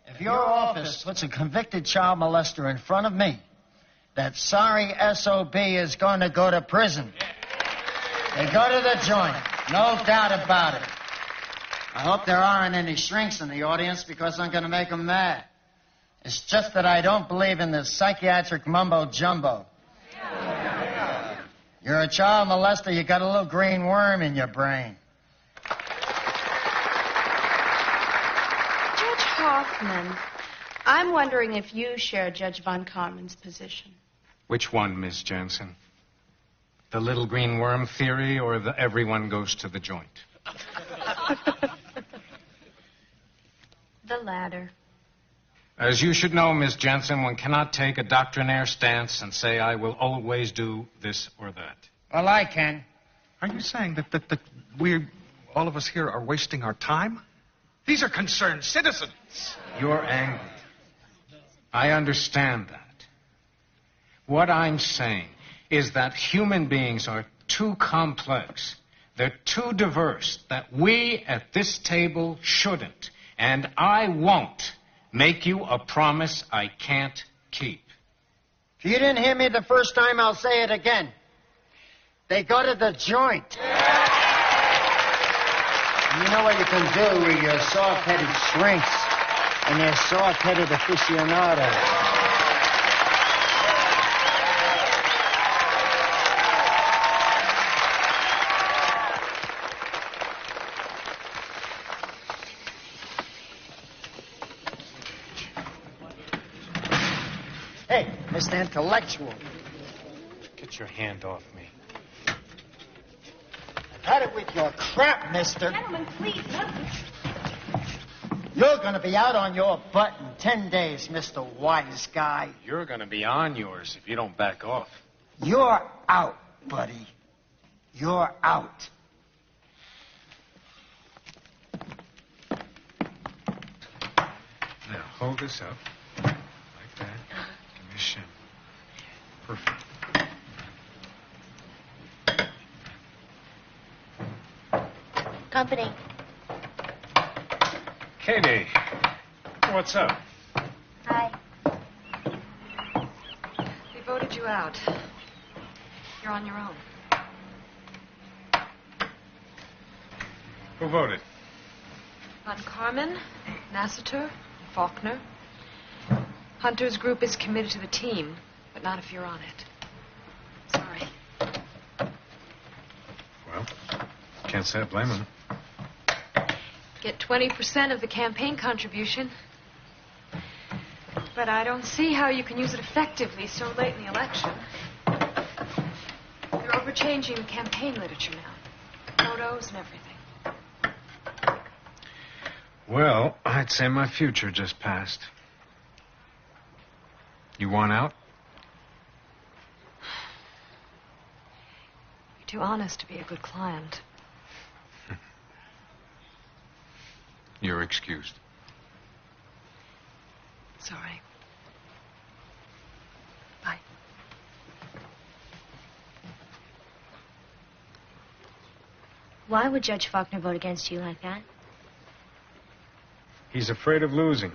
If your office puts a convicted child molester in front of me, that sorry SOB is going to go to prison. They go to the joint. No doubt about it. I hope there aren't any shrinks in the audience because I'm going to make them mad. It's just that I don't believe in this psychiatric mumbo-jumbo. You're a child molester. You got a little green worm in your brain. Judge Hoffman, I'm wondering if you share Judge Von Karman's position. Which one, Miss Jansen? The little green worm theory or the everyone goes to the joint? The latter. As you should know, Miss Jansen, one cannot take a doctrinaire stance and say, I will always do this or that. Well, I can. Are you saying that we, all of us here, are wasting our time? These are concerned citizens. You're angry. I understand that. What I'm saying is that human beings are too complex. They're too diverse that we at this table shouldn't, and I won't, make you a promise I can't keep. If you didn't hear me the first time, I'll say it again. They go to the joint. And you know what you can do with your soft-headed shrinks and their soft-headed aficionados? Hey, Mr. Intellectual. Get your hand off me. Had it with your crap, mister. Gentlemen, please, You're going to be out on your butt in 10 days, Mr. Wise Guy. You're going to be on yours if you don't back off. You're out, buddy. You're out. Now, hold this up. Like that. Give me a shim. Perfect. Company. Katie, what's up? Hi. We voted you out. You're on your own. Who voted? Von Karman, Nassiter, Faulkner. Hunter's group is committed to the team, but not if you're on it. Sorry. Well, can't say I blame him. Get 20% of the campaign contribution. But I don't see how you can use it effectively so late in the election. You're overchanging the campaign literature now. Photos and everything. Well, I'd say my future just passed. You want out? You're too honest to be a good client. You're excused. Sorry. Bye. Why would Judge Faulkner vote against you like that? He's afraid of losing.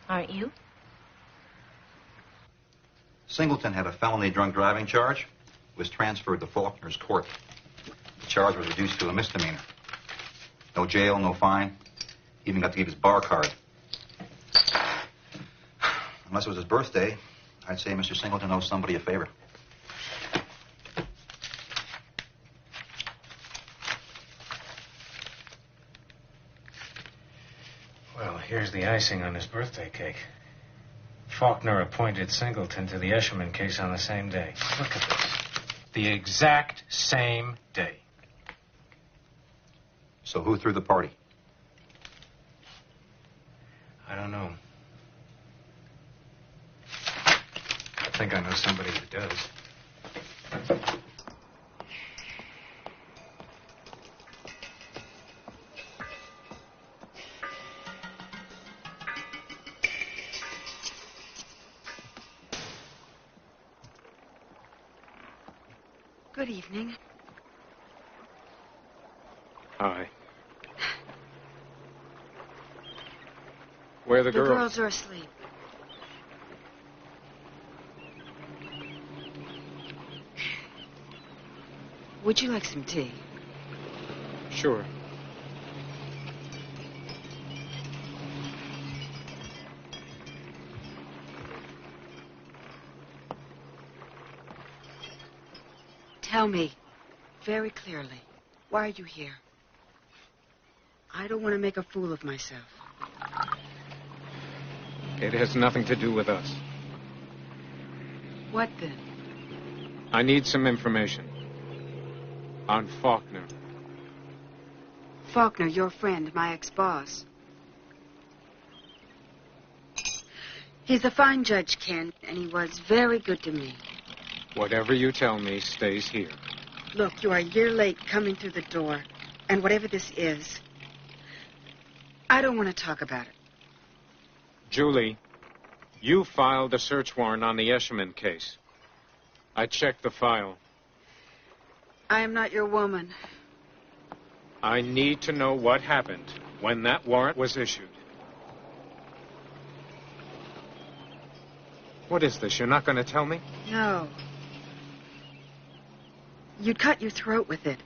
Aren't you? Singleton had a felony drunk driving charge, was transferred to Faulkner's court. The charge was reduced to a misdemeanor. No jail, no fine. Even got to keep his bar card. Unless it was his birthday, I'd say Mr. Singleton owes somebody a favor. Well, here's the icing on his birthday cake. Faulkner appointed Singleton to the Eshelman case on the same day. Look at this. The exact same day. So who threw the party? I don't know. I think I know somebody who does. Good evening. Hi. Where are the girls? The girls are asleep. Would you like some tea? Sure. Tell me very clearly, why are you here? I don't want to make a fool of myself. It has nothing to do with us. What then? I need some information on Faulkner. Faulkner, your friend, my ex-boss. He's a fine judge, Ken, and he was very good to me. Whatever you tell me stays here. Look, you are a year late coming through the door, and whatever this is, I don't want to talk about it. Julie, you filed a search warrant on the Eshelman case. I checked the file. I am not your woman. I need to know what happened when that warrant was issued. What is this? You're not going to tell me? No. You'd cut your throat with it.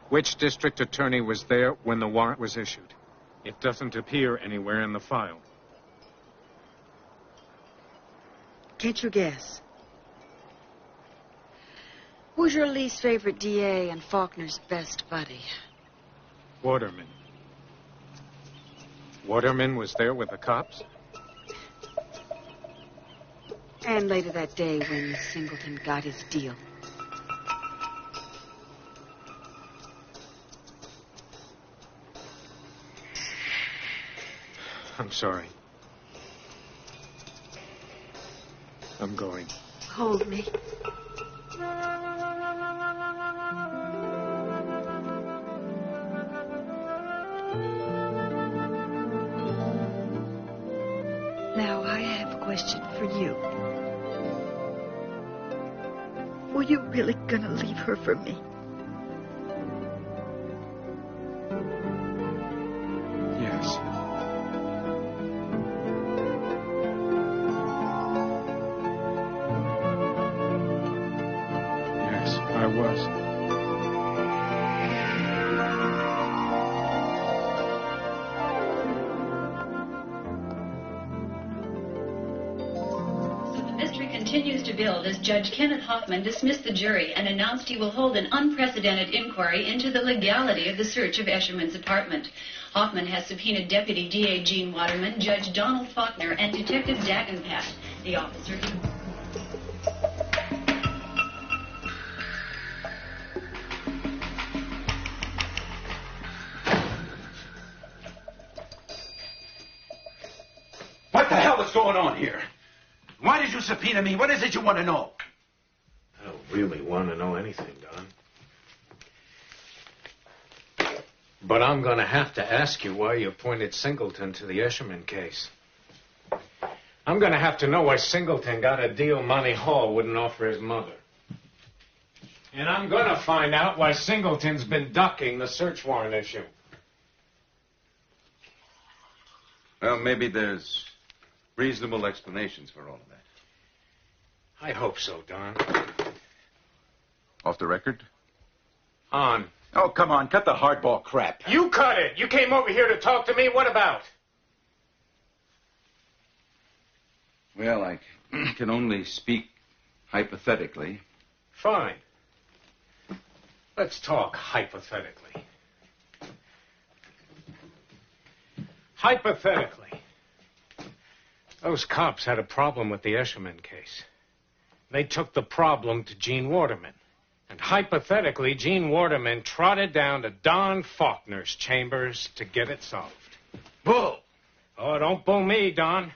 Which district attorney was there when the warrant was issued? It doesn't appear anywhere in the file. Can't you guess? Who's your least favorite DA and Faulkner's best buddy? Waterman. Waterman was there with the cops? And later that day when Singleton got his deal. I'm sorry. I'm going. Hold me. Now I have a question for you. Were you really gonna leave her for me? Yes. Yes, I was. Continues to build as Judge Kenneth Hoffman dismissed the jury and announced he will hold an unprecedented inquiry into the legality of the search of Eshelman's apartment. Hoffman has subpoenaed Deputy D.A. Gene Waterman, Judge Donald Faulkner, and Detective Dagenpat. The officer... What the hell is going on here? Why did you subpoena me? What is it you want to know? I don't really want to know anything, Don. But I'm going to have to ask you why you appointed Singleton to the Eshelman case. I'm going to have to know why Singleton got a deal Monty Hall wouldn't offer his mother. And I'm going to find out why Singleton's been ducking the search warrant issue. Well, maybe there's reasonable explanations for all of that. I hope so, Don. Off the record? On. Oh, come on. Cut the hardball crap. You cut it. You came over here to talk to me. What about? Well, I can only speak hypothetically. Fine. Let's talk hypothetically. Hypothetically, those cops had a problem with the Eshelman case. They took the problem to Gene Waterman. And hypothetically, Gene Waterman trotted down to Don Faulkner's chambers to get it solved. Bull! Oh, don't bull me, Don.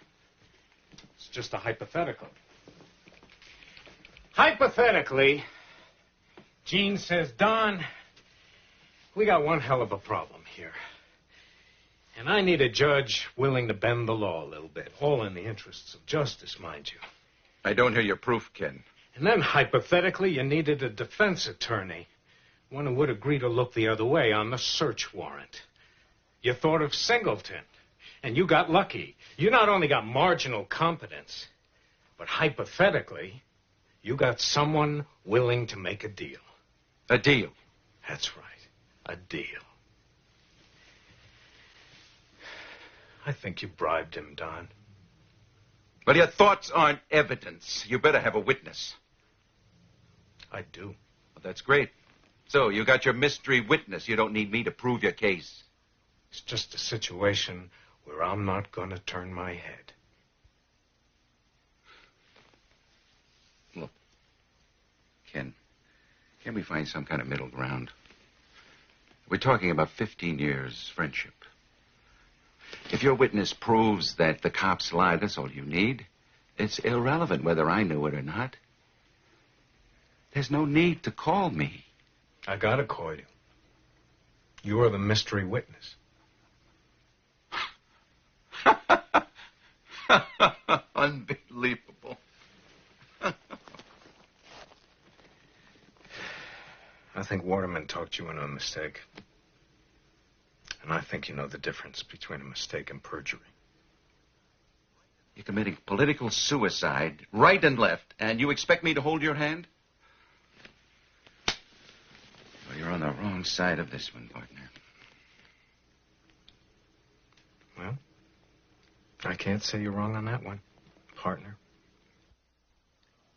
It's just a hypothetical. Hypothetically, Gene says, Don, we got one hell of a problem here. And I need a judge willing to bend the law a little bit, all in the interests of justice, mind you. I don't hear your proof, Ken. And then, hypothetically, you needed a defense attorney, one who would agree to look the other way on the search warrant. You thought of Singleton, and you got lucky. You not only got marginal competence, but hypothetically, you got someone willing to make a deal. A deal? That's right, a deal. I think you bribed him, Don. But your thoughts aren't evidence. You better have a witness. I do. Well, that's great. So, you got your mystery witness. You don't need me to prove your case. It's just a situation where I'm not going to turn my head. Look, Ken, can we find some kind of middle ground? We're talking about 15 years friendship. If your witness proves that the cops lied, that's all you need. It's irrelevant whether I knew it or not. There's no need to call me. I gotta call you. You are the mystery witness. Unbelievable. I think Waterman talked you into a mistake. And I think you know the difference between a mistake and perjury. You're committing political suicide, right and left, and you expect me to hold your hand? Well, you're on the wrong side of this one, partner. Well, I can't say you're wrong on that one, partner.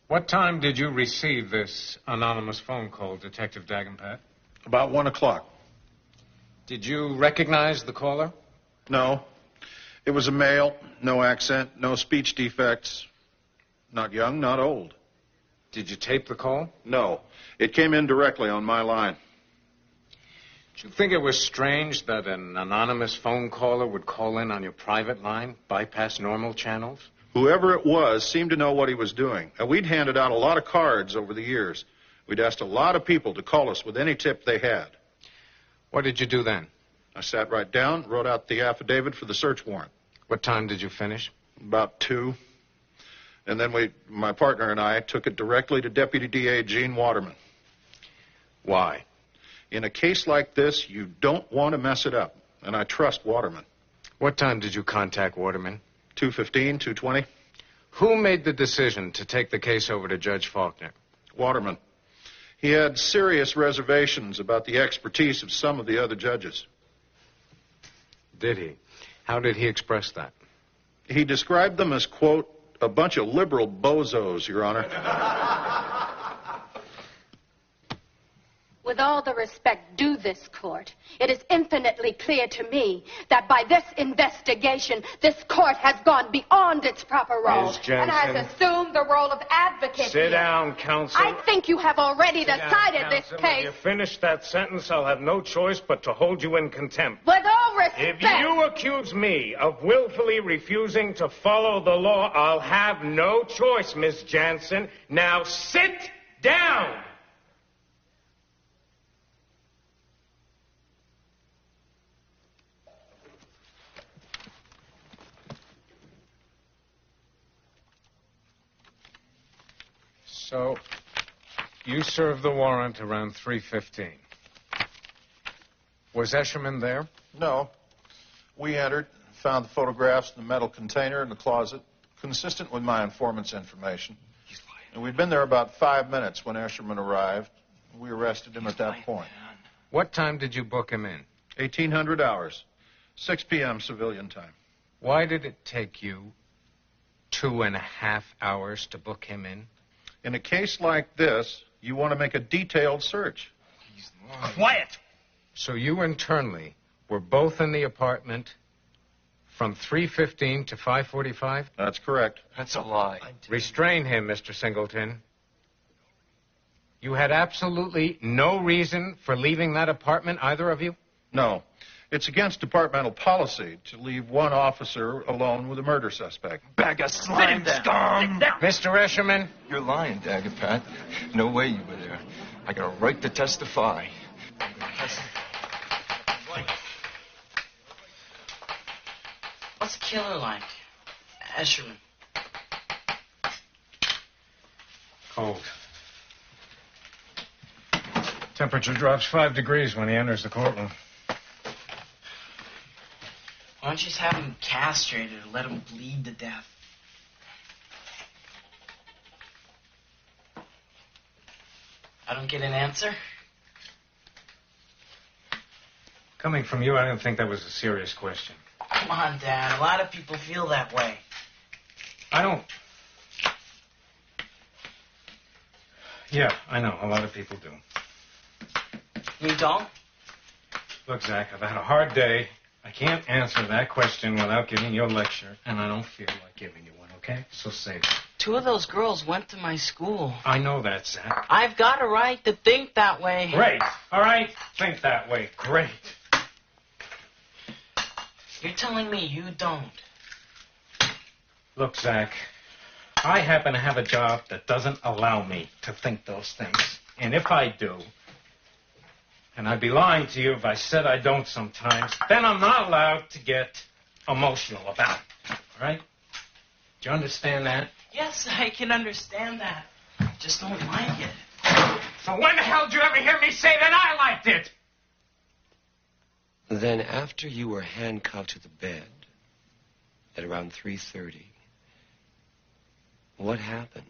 What time did you receive this anonymous phone call, Detective Dagenpat? About 1 o'clock. Did you recognize the caller? No. It was a male, no accent, no speech defects. Not young, not old. Did you tape the call? No. It came in directly on my line. Did you think it was strange that an anonymous phone caller would call in on your private line, bypass normal channels? Whoever it was seemed to know what he was doing. We'd handed out a lot of cards over the years. We'd asked a lot of people to call us with any tip they had. What did you do then? I sat right down, wrote out the affidavit for the search warrant. What time did you finish? About 2. And then my partner and I took it directly to Deputy DA Gene Waterman. Why? In a case like this, you don't want to mess it up. And I trust Waterman. What time did you contact Waterman? 2:15, 2:20. Who made the decision to take the case over to Judge Faulkner? Waterman. He had serious reservations about the expertise of some of the other judges. Did he? How did he express that? He described them as, quote, a bunch of liberal bozos, Your Honor. With all the respect due this court, it is infinitely clear to me that by this investigation, this court has gone beyond its proper role Ms. Jensen. and has assumed the role of advocate. Sit down, counsel. I think you have already decided this When case. you finish that sentence, I'll have no choice but to hold you in contempt. With all respect. If you accuse me of willfully refusing to follow the law, I'll have no choice, Miss Jansen. Now sit down. So, you served the warrant around 3:15. Was Escherman there? No. We entered, found the photographs in the metal container in the closet, consistent with my informant's information. He's lying. And we'd been there about 5 minutes when Escherman arrived. We arrested him at that point. What time did you book him in? 1800 hours. 6 p.m. civilian time. Why did it take you 2.5 hours to book him in? In a case like this, you want to make a detailed search. He's lying. Quiet! So you and Turnley were both in the apartment from 3:15 to 5:45? That's correct. That's a lie. Restrain him, Mr. Singleton. You had absolutely no reason for leaving that apartment, either of you? No. It's against departmental policy to leave one officer alone with a murder suspect. Bag of slime scum! Mr. Escherman? You're lying, Dagenpat. No way you were there. I got a right to testify. What's the killer like? Escherman. Cold. Temperature drops 5 degrees when he enters the courtroom. Why don't you just have him castrated or let him bleed to death? I don't get an answer? Coming from you, I didn't think that was a serious question. Come on, Dad. A lot of people feel that way. I don't. Yeah, I know. A lot of people do. You don't? Look, Zach, I've had a hard day. I can't answer that question without giving you a lecture, and I don't feel like giving you one, okay? So save it. 2 of those girls went to my school. I know that, Zach. I've got a right to think that way. Great. All right? Think that way. Great. You're telling me you don't? Look, Zach, I happen to have a job that doesn't allow me to think those things. And if I do, and I'd be lying to you if I said I don't sometimes, then I'm not allowed to get emotional about it. All right? Do you understand that? Yes, I can understand that. I just don't like it. So when the hell did you ever hear me say that I liked it? Then after you were handcuffed to the bed at around 3:30, what happened?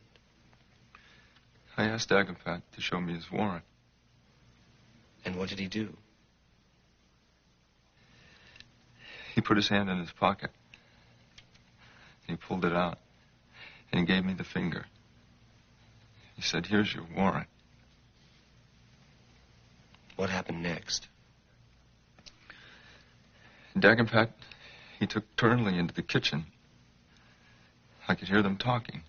I asked Dagenpat to show me his warrant. And what did he do? He put his hand in his pocket. He pulled it out. And he gave me the finger. He said, "Here's your warrant." What happened next? Dagenpat, he took Turnley into the kitchen. I could hear them talking.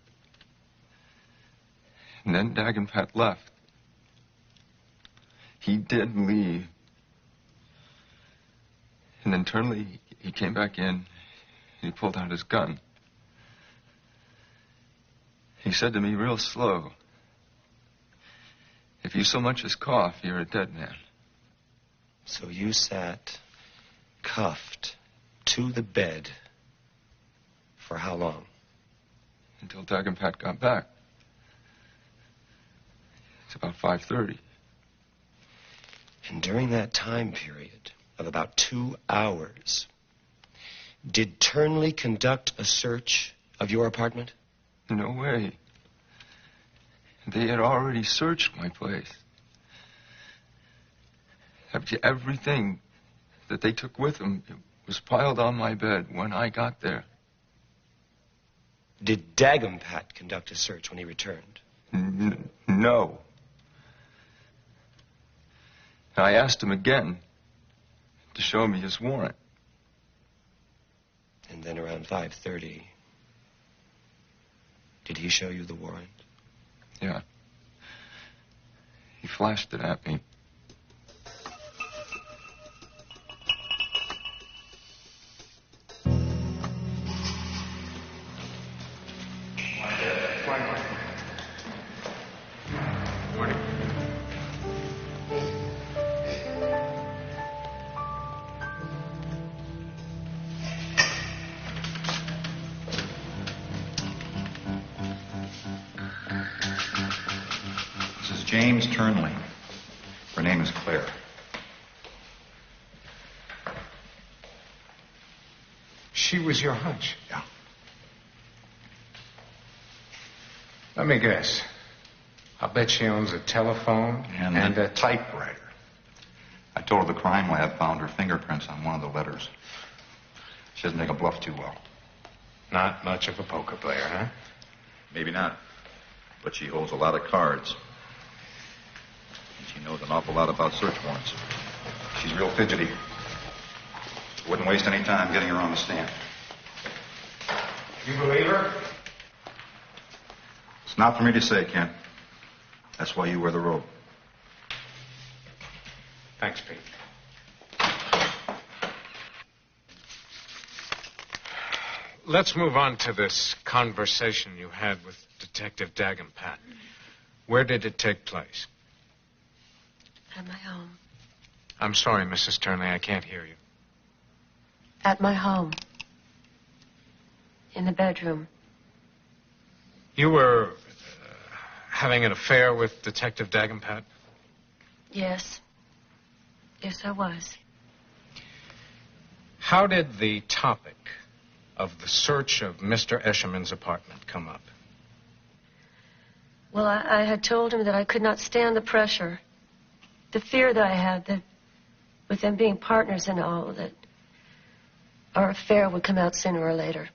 And then Dagenpat left. He did leave. And then Turnley, he came back in, and he pulled out his gun. He said to me real slow, "If you so much as cough, you're a dead man." So you sat cuffed to the bed for how long? Until Dagenpat got back. It's about 5:30. And during that time period of about 2 hours, did Turnley conduct a search of your apartment? No way. They had already searched my place. Everything that they took with them was piled on my bed when I got there. Did Dagenpat conduct a search when he returned? No. I asked him again to show me his warrant. And then around 5:30, did he show you the warrant? Yeah. He flashed it at me. James Turnley. Her name is Claire. She was your hunch? Yeah. Let me guess. I'll bet she owns a telephone And a typewriter. I told her the crime lab found her fingerprints on one of the letters. She doesn't take a bluff too well. Not much of a poker player, huh? Maybe not. But she holds a lot of cards. And she knows an awful lot about search warrants. She's real fidgety. Wouldn't waste any time getting her on the stand. You believe her? It's not for me to say, Kent. That's why you wear the robe. Thanks, Pete. Let's move on to this conversation you had with Detective Dagenpat. Where did it take place? At my home. I'm sorry, Mrs. Turnley, I can't hear you. At my home. In the bedroom. You were having an affair with Detective Dagenpat? Yes. Yes, I was. How did the topic of the search of Mr. Eshelman's apartment come up? Well, I had told him that I could not stand the pressure. The fear that I had that with them being partners and all, that our affair would come out sooner or later.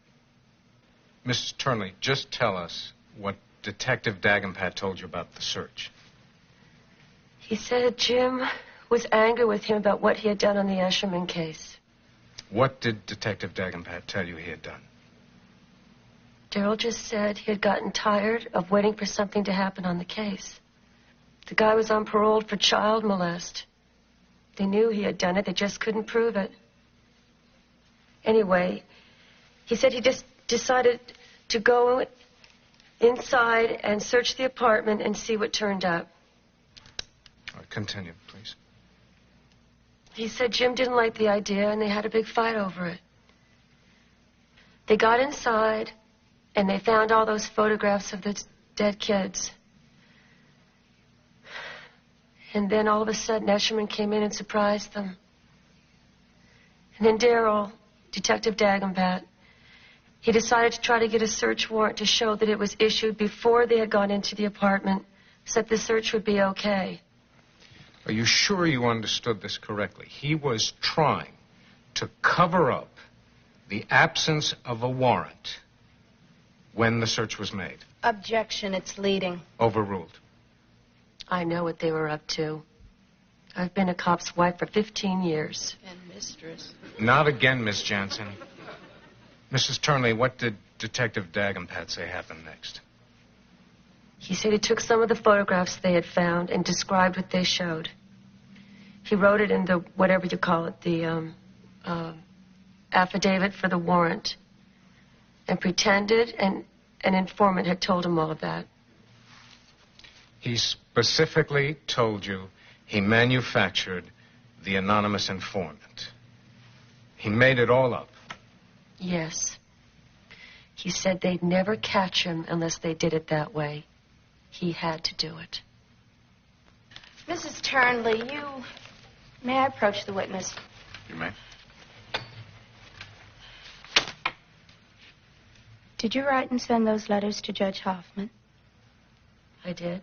Mrs. Turnley, just tell us what Detective Dagenpat told you about the search? He said Jim was angry with him about what he had done on the Escherman case. What did Detective Dagenpat tell you he had done? Darrell just said he had gotten tired of waiting for something to happen on the case. The guy was on parole for child molest. They knew he had done it, they just couldn't prove it. Anyway, he said he just decided to go inside and search the apartment and see what turned up. Continue, please. He said Jim didn't like the idea and they had a big fight over it. They got inside and they found all those photographs of the dead kids. And then all of a sudden Escherman came in and surprised them. And then Darrell, Detective Dagenpat, he decided to try to get a search warrant to show that it was issued before they had gone into the apartment, so that the search would be okay. Are you sure you understood this correctly? He was trying to cover up the absence of a warrant when the search was made. Objection, it's leading. Overruled. I know what they were up to. I've been a cop's wife for 15 years. And mistress. Not again, Miss Jansen. Mrs. Turnley, what did Detective Dagenpat say happened next? He said he took some of the photographs they had found and described what they showed. He wrote it in the, whatever you call it, the affidavit for the warrant, and pretended an informant had told him all of that. He specifically told you he manufactured the anonymous informant. He made it all up. Yes. He said they'd never catch him unless they did it that way. He had to do it. Mrs. Turnley, may I approach the witness? You may. Did you write and send those letters to Judge Hoffman? I did.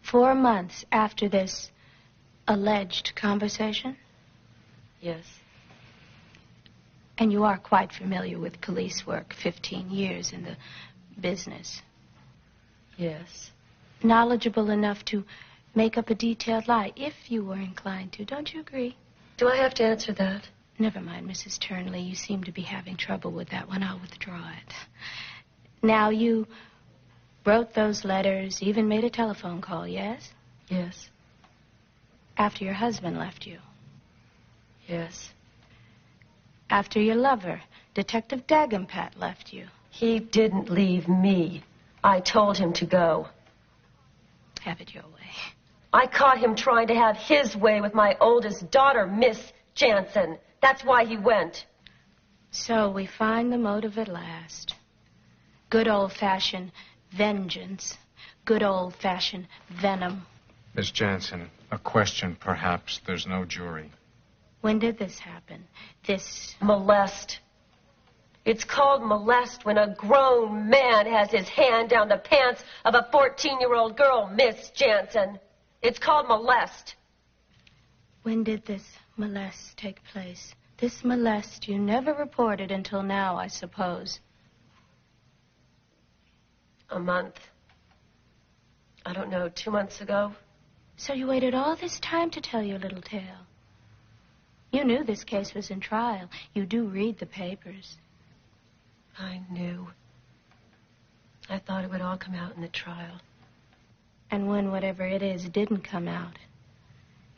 4 months after this alleged conversation? Yes. And you are quite familiar with police work, 15 years in the business. Yes. Knowledgeable enough to make up a detailed lie, if you were inclined to. Don't you agree? Do I have to answer that? Never mind, Mrs. Turnley. You seem to be having trouble with that one. I'll withdraw it. Now, you wrote those letters, even made a telephone call, yes? Yes. After your husband left you? Yes. After your lover, Detective Dagenpat, left you? He didn't leave me. I told him to go. Have it your way. I caught him trying to have his way with my oldest daughter, Miss Jansen. That's why he went. So we find the motive at last. Good old-fashioned vengeance. Good old-fashioned venom. Miss Jansen, a question, perhaps. There's no jury. When did this happen? This... Molest. It's called molest when a grown man has his hand down the pants of a 14-year-old girl, Miss Jansen. It's called molest. When did this molest take place? This molest you never reported until now, I suppose. A month. I don't know, 2 months ago. So you waited all this time to tell your little tale. You knew this case was in trial. You do read the papers. I knew. I thought it would all come out in the trial. And when whatever it is didn't come out,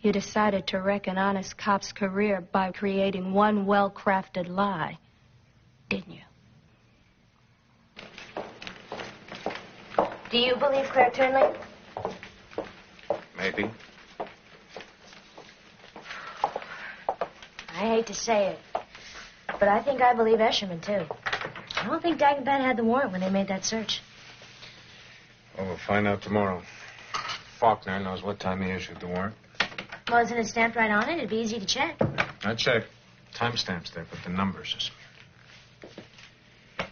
you decided to wreck an honest cop's career by creating one well-crafted lie, didn't you? Do you believe Claire Turnley? Maybe. I hate to say it, but I think I believe Escherman, too. I don't think Dagenpat had the warrant when they made that search. Well, we'll find out tomorrow. Faulkner knows what time he issued the warrant. Well, isn't it stamped right on it? It'd be easy to check. I checked. Timestamp's there, but the numbers are smeared.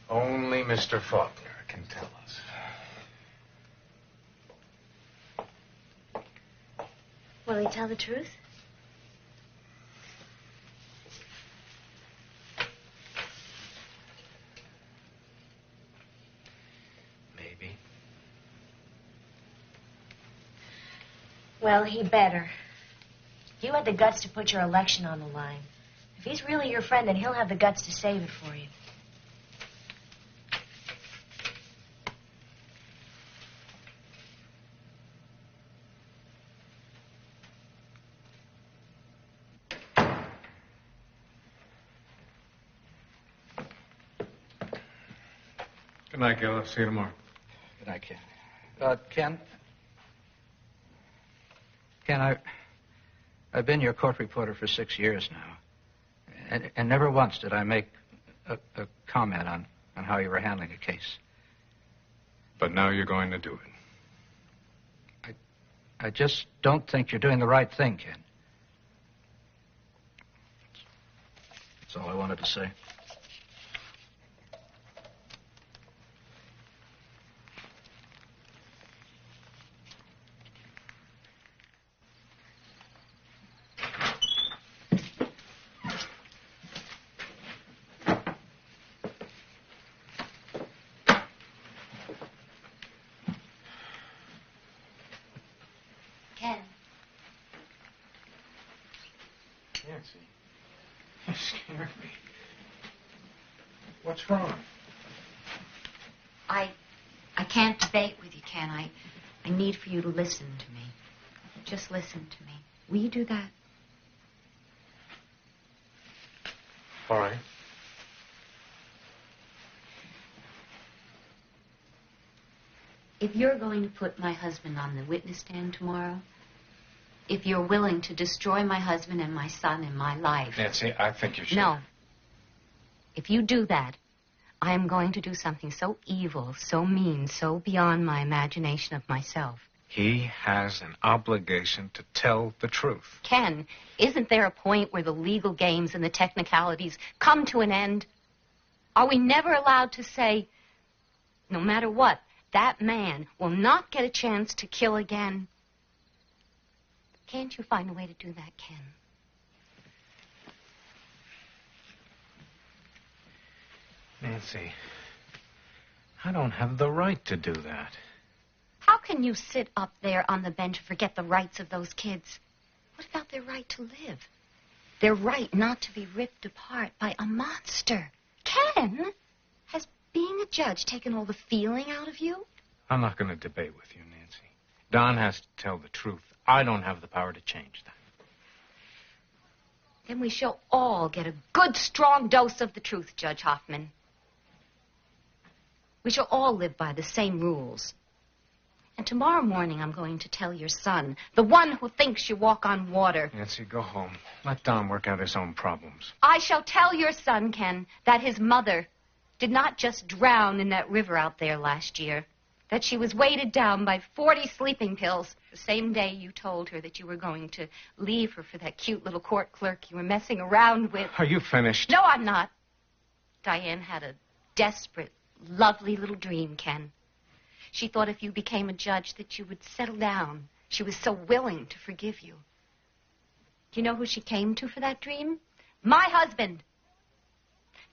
Only Mr. Faulkner can tell us. Will he tell the truth? Maybe. Well, he better. You had the guts to put your election on the line. If he's really your friend, then he'll have the guts to save it for you. Good night, Gil. I'll see you tomorrow. Good night, Ken. Ken, I've been your court reporter for 6 years now, and never once did I make a comment on how you were handling a case. But now you're going to do it. I just don't think you're doing the right thing, Ken. That's all I wanted to say. Nancy, you scared me. What's wrong? I can't debate with you, Ken. I need for you to listen to me. Just listen to me. Will you do that? All right. If you're going to put my husband on the witness stand tomorrow, if you're willing to destroy my husband and my son and my life... Nancy, I think you should. No. If you do that, I am going to do something so evil, so mean, so beyond my imagination of myself. He has an obligation to tell the truth. Ken, isn't there a point where the legal games and the technicalities come to an end? Are we never allowed to say, no matter what, that man will not get a chance to kill again? Can't you find a way to do that, Ken? Nancy, I don't have the right to do that. How can you sit up there on the bench and forget the rights of those kids? What about their right to live? Their right not to be ripped apart by a monster? Ken, has being a judge taken all the feeling out of you? I'm not going to debate with you, Nancy. Don has to tell the truth. I don't have the power to change that. Then we shall all get a good, strong dose of the truth, Judge Hoffman. We shall all live by the same rules. And tomorrow morning I'm going to tell your son, the one who thinks you walk on water. Nancy, go home. Let Don work out his own problems. I shall tell your son, Ken, that his mother did not just drown in that river out there last year, that she was weighted down by 40 sleeping pills the same day you told her that you were going to leave her for that cute little court clerk you were messing around with. Are you finished? No, I'm not. Diane had a desperate, lovely little dream, Ken. She thought if you became a judge that you would settle down. She was so willing to forgive you. Do you know who she came to for that dream? My husband.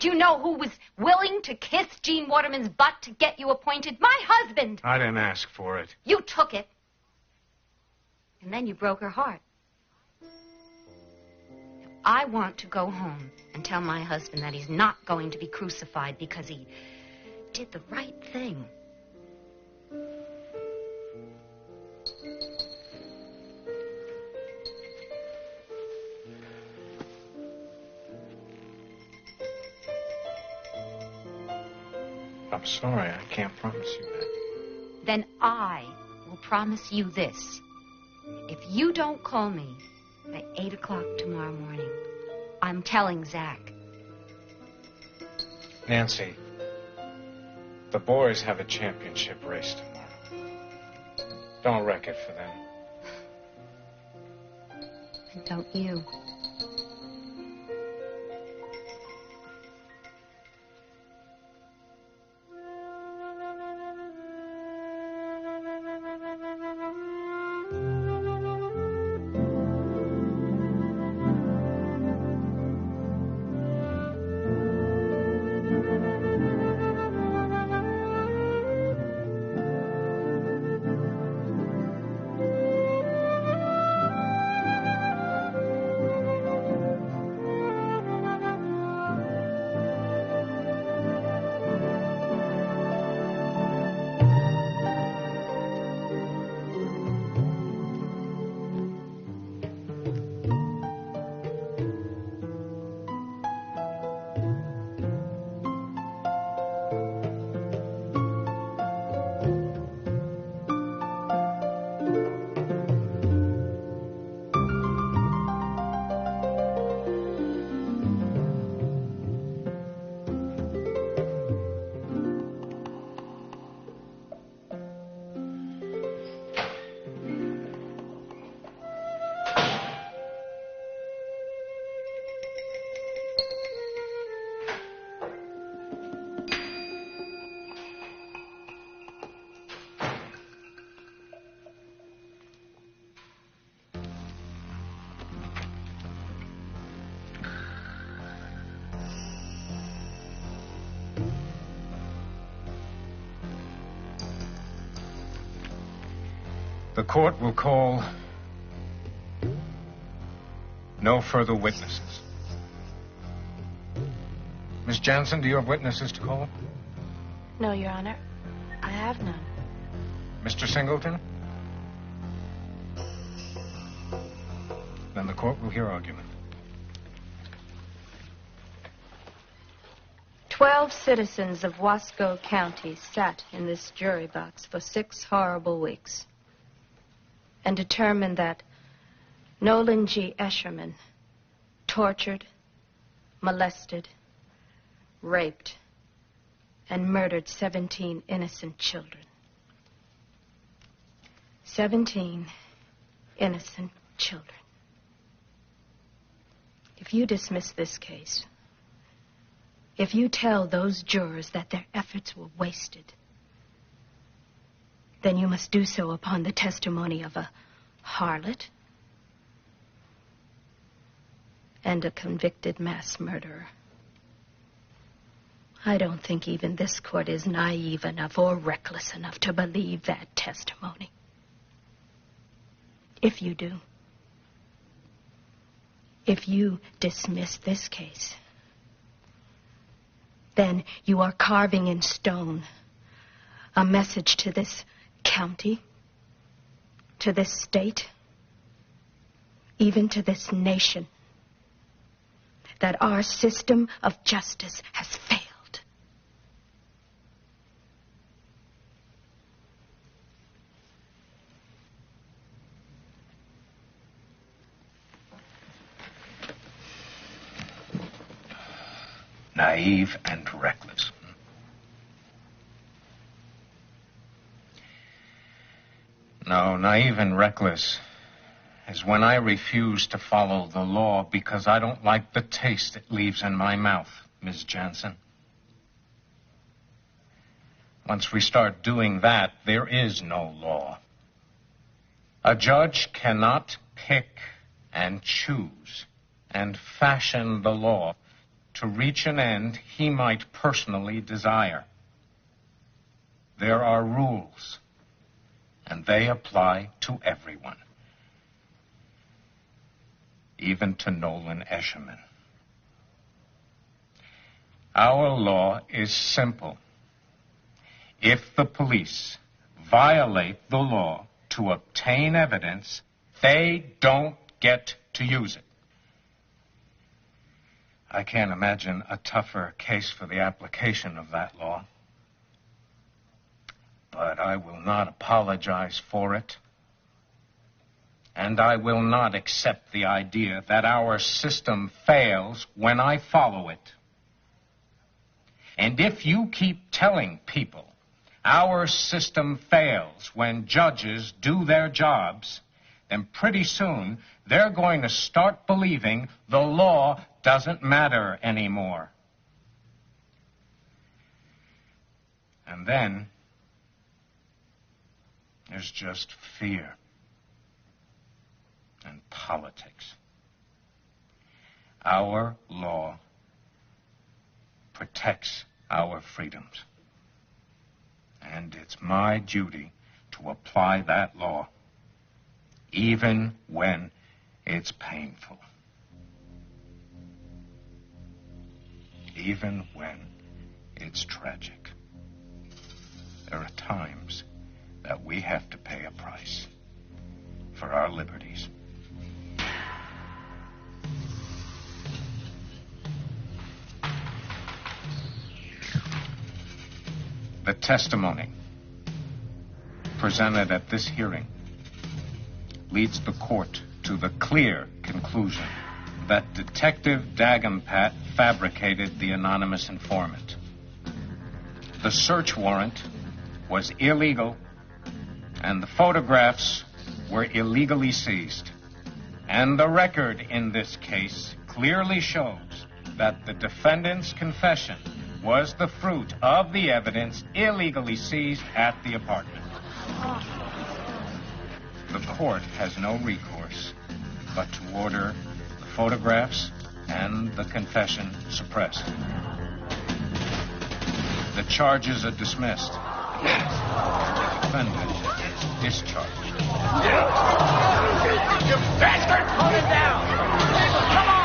Do you know who was willing to kiss Gene Waterman's butt to get you appointed? My husband! I didn't ask for it. You took it. And then you broke her heart. I want to go home and tell my husband that he's not going to be crucified because he did the right thing. I'm sorry, I can't promise you that. Then I will promise you this. If you don't call me by 8 o'clock tomorrow morning, I'm telling Zach. Nancy, the boys have a championship race tomorrow. Don't wreck it for them. And don't you. The court will call no further witnesses. Miss Jansen, do you have witnesses to call? No, Your Honor. I have none. Mr. Singleton? Then the court will hear argument. 12 citizens of Wasco County sat in this jury box for 6 horrible weeks and determined that Nolan G. Escherman tortured, molested, raped, and murdered 17 innocent children. 17 innocent children. If you dismiss this case, if you tell those jurors that their efforts were wasted, then you must do so upon the testimony of a harlot and a convicted mass murderer. I don't think even this court is naive enough or reckless enough to believe that testimony. If you do, if you dismiss this case, then you are carving in stone a message to this county, to this state, even to this nation, that our system of justice has failed. Naive and reckless. No, naive and reckless is when I refuse to follow the law because I don't like the taste it leaves in my mouth, Ms. Jansen. Once we start doing that, there is no law. A judge cannot pick and choose and fashion the law to reach an end he might personally desire. There are rules, and they apply to everyone, even to Nolan Escherman. Our law is simple. If the police violate the law to obtain evidence, they don't get to use it. I can't imagine a tougher case for the application of that law. But I will not apologize for it. And I will not accept the idea that our system fails when I follow it. And if you keep telling people our system fails when judges do their jobs, then pretty soon they're going to start believing the law doesn't matter anymore. And then there's just fear and politics. Our law protects our freedoms. And it's my duty to apply that law, even when it's painful. Even when it's tragic. There are times that we have to pay a price for our liberties. The testimony presented at this hearing leads the court to the clear conclusion that Detective Dagenpat fabricated the anonymous informant. The search warrant was illegal, and the photographs were illegally seized. And the record in this case clearly shows that the defendant's confession was the fruit of the evidence illegally seized at the apartment. The court has no recourse but to order the photographs and the confession suppressed. The charges are dismissed. Defendant discharged. You bastard! Hold it down! Come on!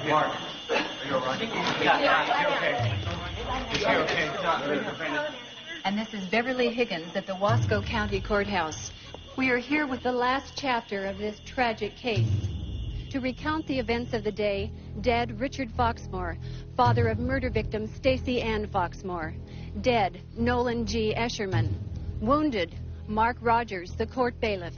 Mark, are you all right? Is he okay? And this is Beverly Higgins at the Wasco County Courthouse. We are here with the last chapter of this tragic case. To recount the events of the day, dead Richard Foxmore, father of murder victim Stacy Ann Foxmore. Dead Nolan G. Escherman. Wounded Mark Rogers, the court bailiff.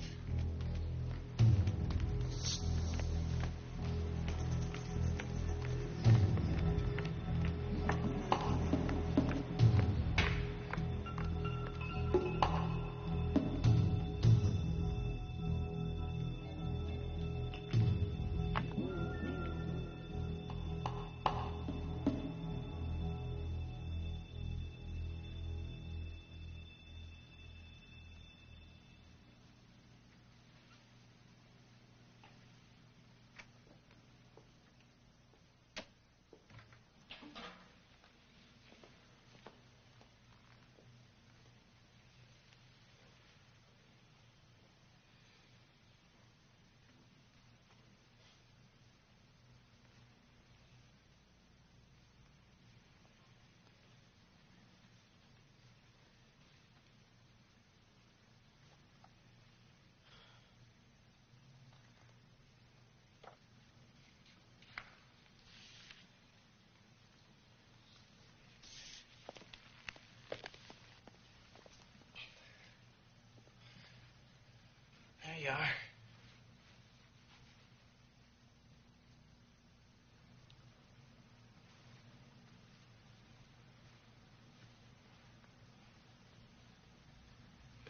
There you are.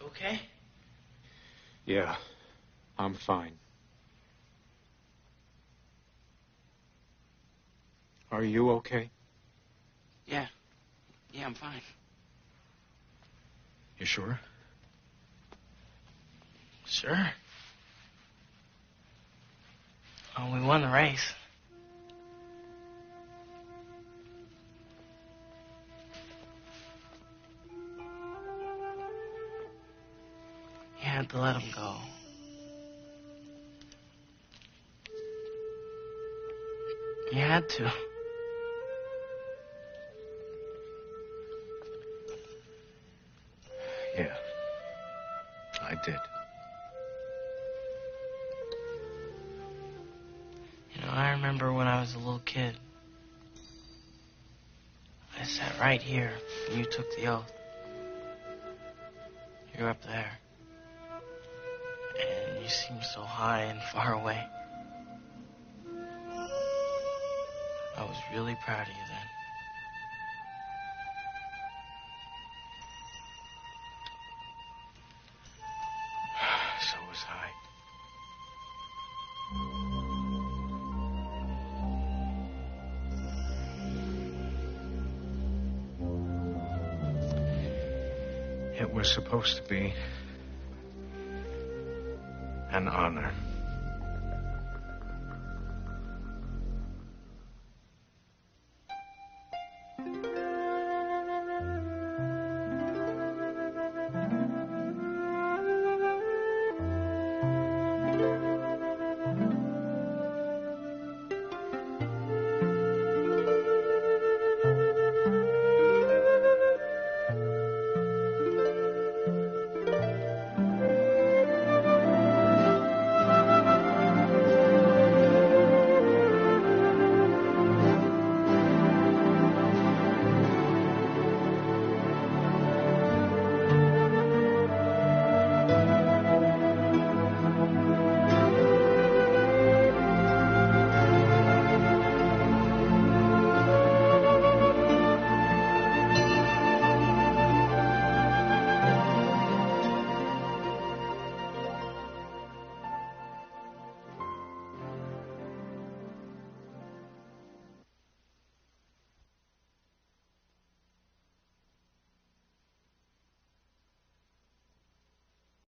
You okay? Yeah, I'm fine. Are you okay? Yeah. Yeah, I'm fine. You sure? Sure. Oh, we won the race. You had to let him go. You had to. Yeah, I did. You know, I remember when I was a little kid. I sat right here when you took the oath. You're up there. And you seemed so high and far away. I was really proud of you then. So was I. It was supposed to be an honor.